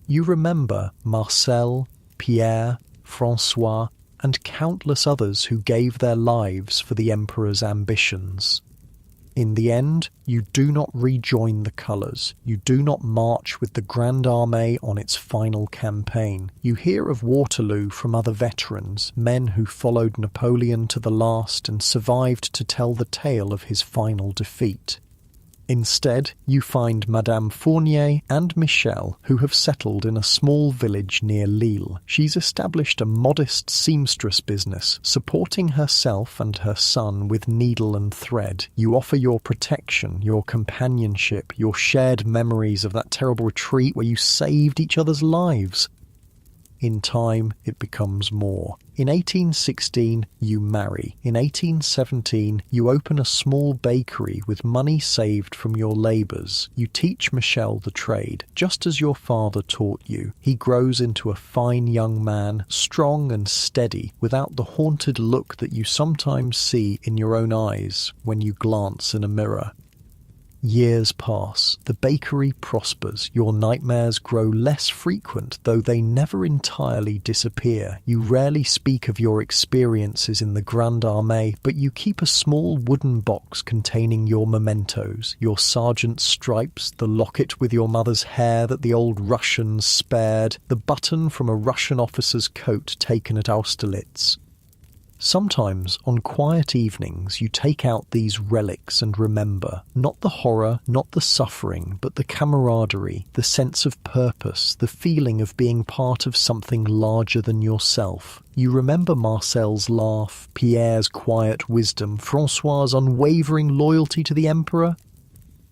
You remember Marcel, Pierre, François, and countless others who gave their lives for the Emperor's ambitions. In the end, you do not rejoin the colours. You do not march with the Grande Armée on its final campaign. You hear of Waterloo from other veterans, men who followed Napoleon to the last and survived to tell the tale of his final defeat. Instead, you find Madame Fournier and Michel, who have settled in a small village near Lille. She's established a modest seamstress business, supporting herself and her son with needle and thread. You offer your protection, your companionship, your shared memories of that terrible retreat where you saved each other's lives. In time, it becomes more. In 1816, you marry. In 1817, you open a small bakery with money saved from your labours. You teach Michel the trade, just as your father taught you. He grows into a fine young man, strong and steady, without the haunted look that you sometimes see in your own eyes when you glance in a mirror. Years pass, the bakery prospers, your nightmares grow less frequent, though they never entirely disappear. You rarely speak of your experiences in the Grande Armée, but you keep a small wooden box containing your mementos, your sergeant's stripes, the locket with your mother's hair that the old Russians spared, the button from a Russian officer's coat taken at Austerlitz. Sometimes, on quiet evenings, you take out these relics and remember, not the horror, not the suffering, but the camaraderie, the sense of purpose, the feeling of being part of something larger than yourself. You remember Marcel's laugh, Pierre's quiet wisdom, François' unwavering loyalty to the Emperor.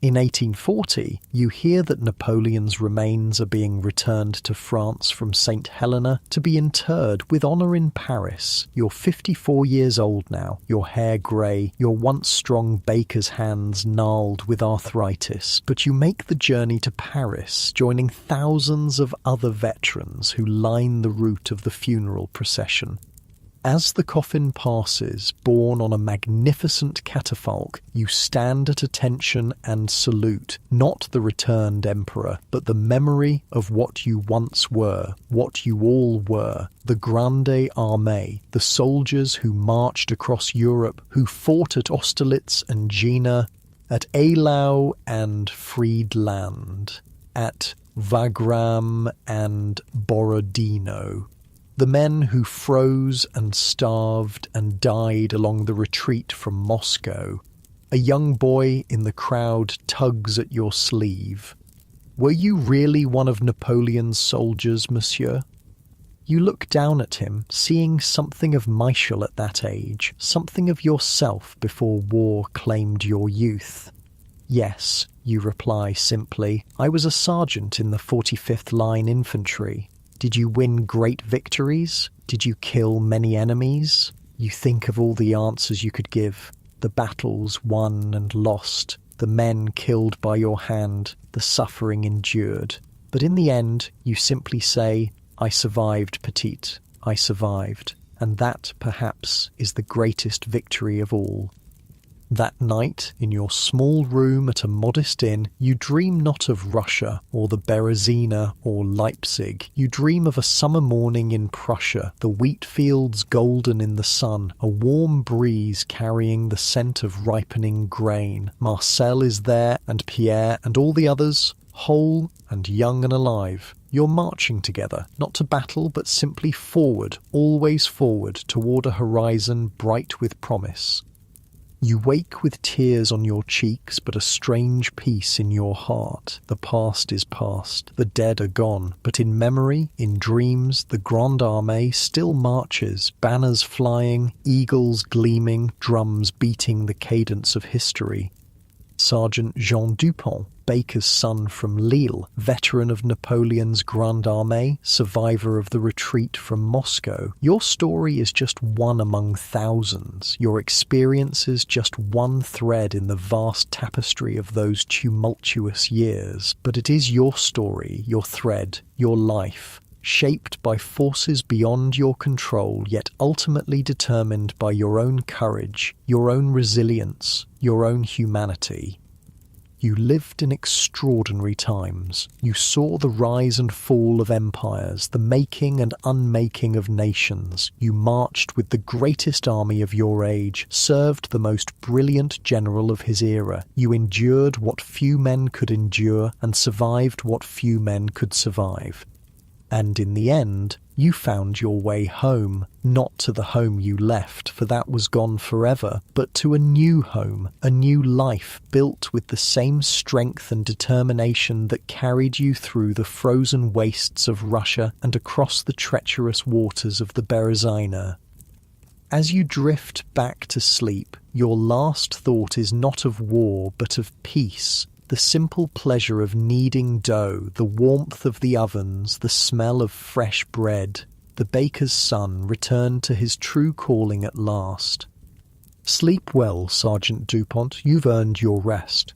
In 1840, you hear that Napoleon's remains are being returned to France from St. Helena to be interred with honour in Paris. You're 54 years old now, your hair grey, your once strong baker's hands gnarled with arthritis, but you make the journey to Paris, joining thousands of other veterans who line the route of the funeral procession. As the coffin passes, borne on a magnificent catafalque, you stand at attention and salute, not the returned emperor, but the memory of what you once were, what you all were, the Grande Armée, the soldiers who marched across Europe, who fought at Austerlitz and Jena, at Eylau and Friedland, at Wagram and Borodino. The men who froze and starved and died along the retreat from Moscow. A young boy in the crowd tugs at your sleeve. Were you really one of Napoleon's soldiers, monsieur? You look down at him, seeing something of Michel at that age, something of yourself before war claimed your youth. Yes, you reply simply, I was a sergeant in the 45th Line Infantry. Did you win great victories? Did you kill many enemies? You think of all the answers you could give, the battles won and lost, the men killed by your hand, the suffering endured. But in the end, you simply say, I survived, petite, I survived. And that, perhaps, is the greatest victory of all. That night, in your small room at a modest inn, you dream not of Russia, or the Berezina, or Leipzig. You dream of a summer morning in Prussia, the wheat fields golden in the sun, a warm breeze carrying the scent of ripening grain. Marcel is there, and Pierre, and all the others, whole and young and alive. You're marching together, not to battle, but simply forward, always forward, toward a horizon bright with promise. You wake with tears on your cheeks, but a strange peace in your heart. The past is past, the dead are gone, but in memory, in dreams, the Grande Armée still marches, banners flying, eagles gleaming, drums beating the cadence of history. Sergeant Jean Dupont, baker's son from Lille, veteran of Napoleon's Grande Armée, survivor of the retreat from Moscow. Your story is just one among thousands, your experiences just one thread in the vast tapestry of those tumultuous years. But it is your story, your thread, your life, shaped by forces beyond your control, yet ultimately determined by your own courage, your own resilience, your own humanity. You lived in extraordinary times. You saw the rise and fall of empires, the making and unmaking of nations. You marched with the greatest army of your age, served the most brilliant general of his era. You endured what few men could endure and survived what few men could survive. And in the end, you found your way home, not to the home you left, for that was gone forever, but to a new home, a new life built with the same strength and determination that carried you through the frozen wastes of Russia and across the treacherous waters of the Berezina. As you drift back to sleep, your last thought is not of war, but of peace. The simple pleasure of kneading dough, the warmth of the ovens, the smell of fresh bread. The baker's son returned to his true calling at last. Sleep well, Sergeant Dupont, you've earned your rest.